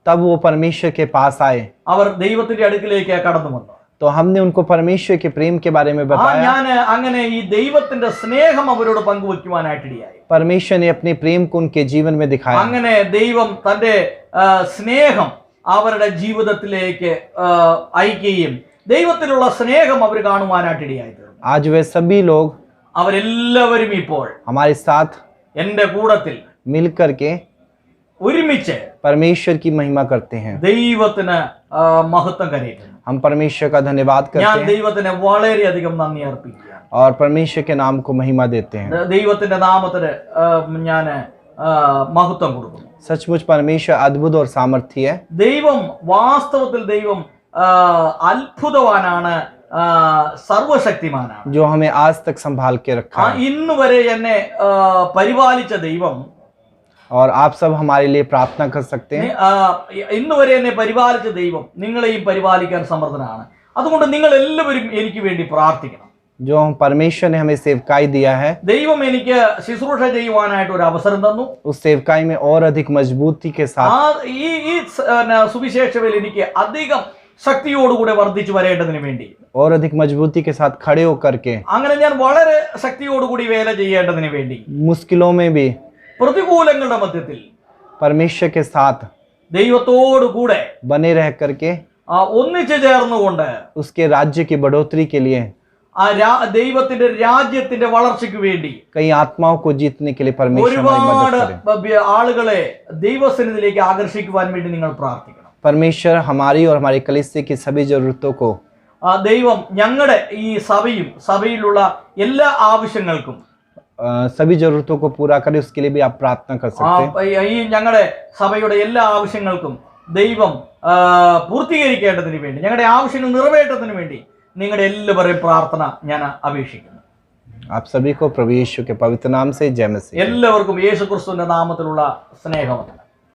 तब वो परमेश्वर के पास आए, അവർ ദൈവത്തിന്റെ അടുക്കിലേക്ക് കടന്നു വന്നു. तो हमने उनको परमेश्वर के प्रेम के बारे में बताया। ഞാൻ അങ്ങനെ ഈ ദൈവത്തിന്റെ സ്നേഹം അവരോട് പങ്കുവയ്ക്കുവാനായിട്ടിടയായി. परमेश्वर ने अपने प्रेम को उनके जीवन में दिखाया। അങ്ങനെ ദൈവം തന്റെ സ്നേഹം അവരുടെ ജീവിതത്തിലേക്ക് അയക്കുകയും ദൈവത്തിലുള്ള സ്നേഹം അവർ കാണുവാനായിട്ടിടയായി. आज वे सभी लोग അവരെല്ലാവരും ഇപ്പോൾ हमारे साथ എന്റെ കൂടത്തിൽ मिल करके ഒരുമിച്ച് परमेश्वर की महिमा करते हैं। ദൈവത്തിന് മഹത്വം കരയറ്റുന്നു. हम परमेश्वर का धन्यवाद ഞാൻ करते हैं ദൈവത്തിന് വളരെയധികം നന്ദി അർപ്പിക്കുകയാണ്. और परमेश्वर के नाम को महिमा देते हैं। ദൈവത്തിന്റെ നാമത്തിന് ഞാൻ മഹത്വം കൊടുക്കുന്നു. सचमुच परमेश्वर अद्भुत और सामर्थ्य है। ദൈവം വാസ്തവത്തിൽ ദൈവം അത്ഭുതവാനാണ്, സർവശക്തിമാനാണ്. जो हमें आज तक संभाल के रखा है, ഇന്ന് വരെ എന്നെ പരിപാലിച്ച ദൈവം, और आप सब हमारे लिए प्रार्थना कर सकते हैं। ഇന്ന് വരെ എന്നെ പരിപാലിച്ച ദൈവം നിങ്ങളെയും പരിപാലിക്കാൻ സമർത്ഥനാണ്. അതുകൊണ്ട് നിങ്ങൾ എല്ലാവരും എനിക്ക് വേണ്ടി പ്രാർത്ഥിക്കണം. जो परमेश्वर ने हमें सेवकाई दिया है, ദൈവം എനിക്ക് ശുശ്രൂഷ ചെയ്യുവാനായിട്ട് ഒരു അവസരം തന്നു. उस सेवकाई में और अधिक मजबूती के साथ ഈ സുവിശേഷത്തിൽ എനിക്ക് അധികം ശക്തിയോടുകൂടെ വർദ്ധിച്ചു വരേണ്ടതിന് വേണ്ടി, और अधिक मजबूती के साथ खड़े होकर के അങ്ങനെ ഞാൻ വളരെ ശക്തിയോടുകൂടി വേല ചെയ്യേണ്ടതിന് വേണ്ടി मुश्किलों में भी പ്രതികൂലങ്ങളുടെ മധ്യത്തിൽ परमेश्वर के साथ ദൈവത്തോടു കൂടെ बने रह करके ഒന്നിച്ചു ചേർന്നുകൊണ്ട് उसके राज्य की बढ़ोतरी के लिए ദൈവത്തിന്റെ രാജ്യത്തിന്റെ വളർച്ചയ്ക്ക് വേണ്ടി कई आत्माओं को जीतने के लिए परमेश्वर हमारी ഒരുപാട് मदद करे। ആളുകളെ ദൈവസന്നിധിയിലേക്ക് ആകർഷിക്കുവാൻ വേണ്ടി നിങ്ങൾ പ്രാർത്ഥിക്കണം. परमेश्वर हमारी और हमारी कलीसिया की सभी जरूरतों को, ദൈവം ഞങ്ങളുടെ ഈ സഭയിലുള്ള എല്ലാ ആവശ്യങ്ങൾക്കും सभी जरूरतों को पूरा करे, उसके लिए भी आप प्रार्थना कर सकते हैं। ഈ ഞങ്ങളുടെ സഭയുടെ എല്ലാ ആവശ്യങ്ങൾക്കും ദൈവം പൂർത്തീകരിക്കേണ്ടതിന് വേണ്ടി, ഞങ്ങളുടെ ആവശ്യങ്ങൾ നിറവേറ്റതിന് വേണ്ടി നിങ്ങളുടെ എല്ലാവരുടെയും പ്രാർത്ഥന ഞാൻ അപേക്ഷിക്കുന്നു. आप सभी को प्रभु यीशु के पवित्र नाम से जय मसीह। എല്ലാവർക്കും യേശുക്രിസ്തുവിന്റെ നാമത്തിലുള്ള സ്നേഹം.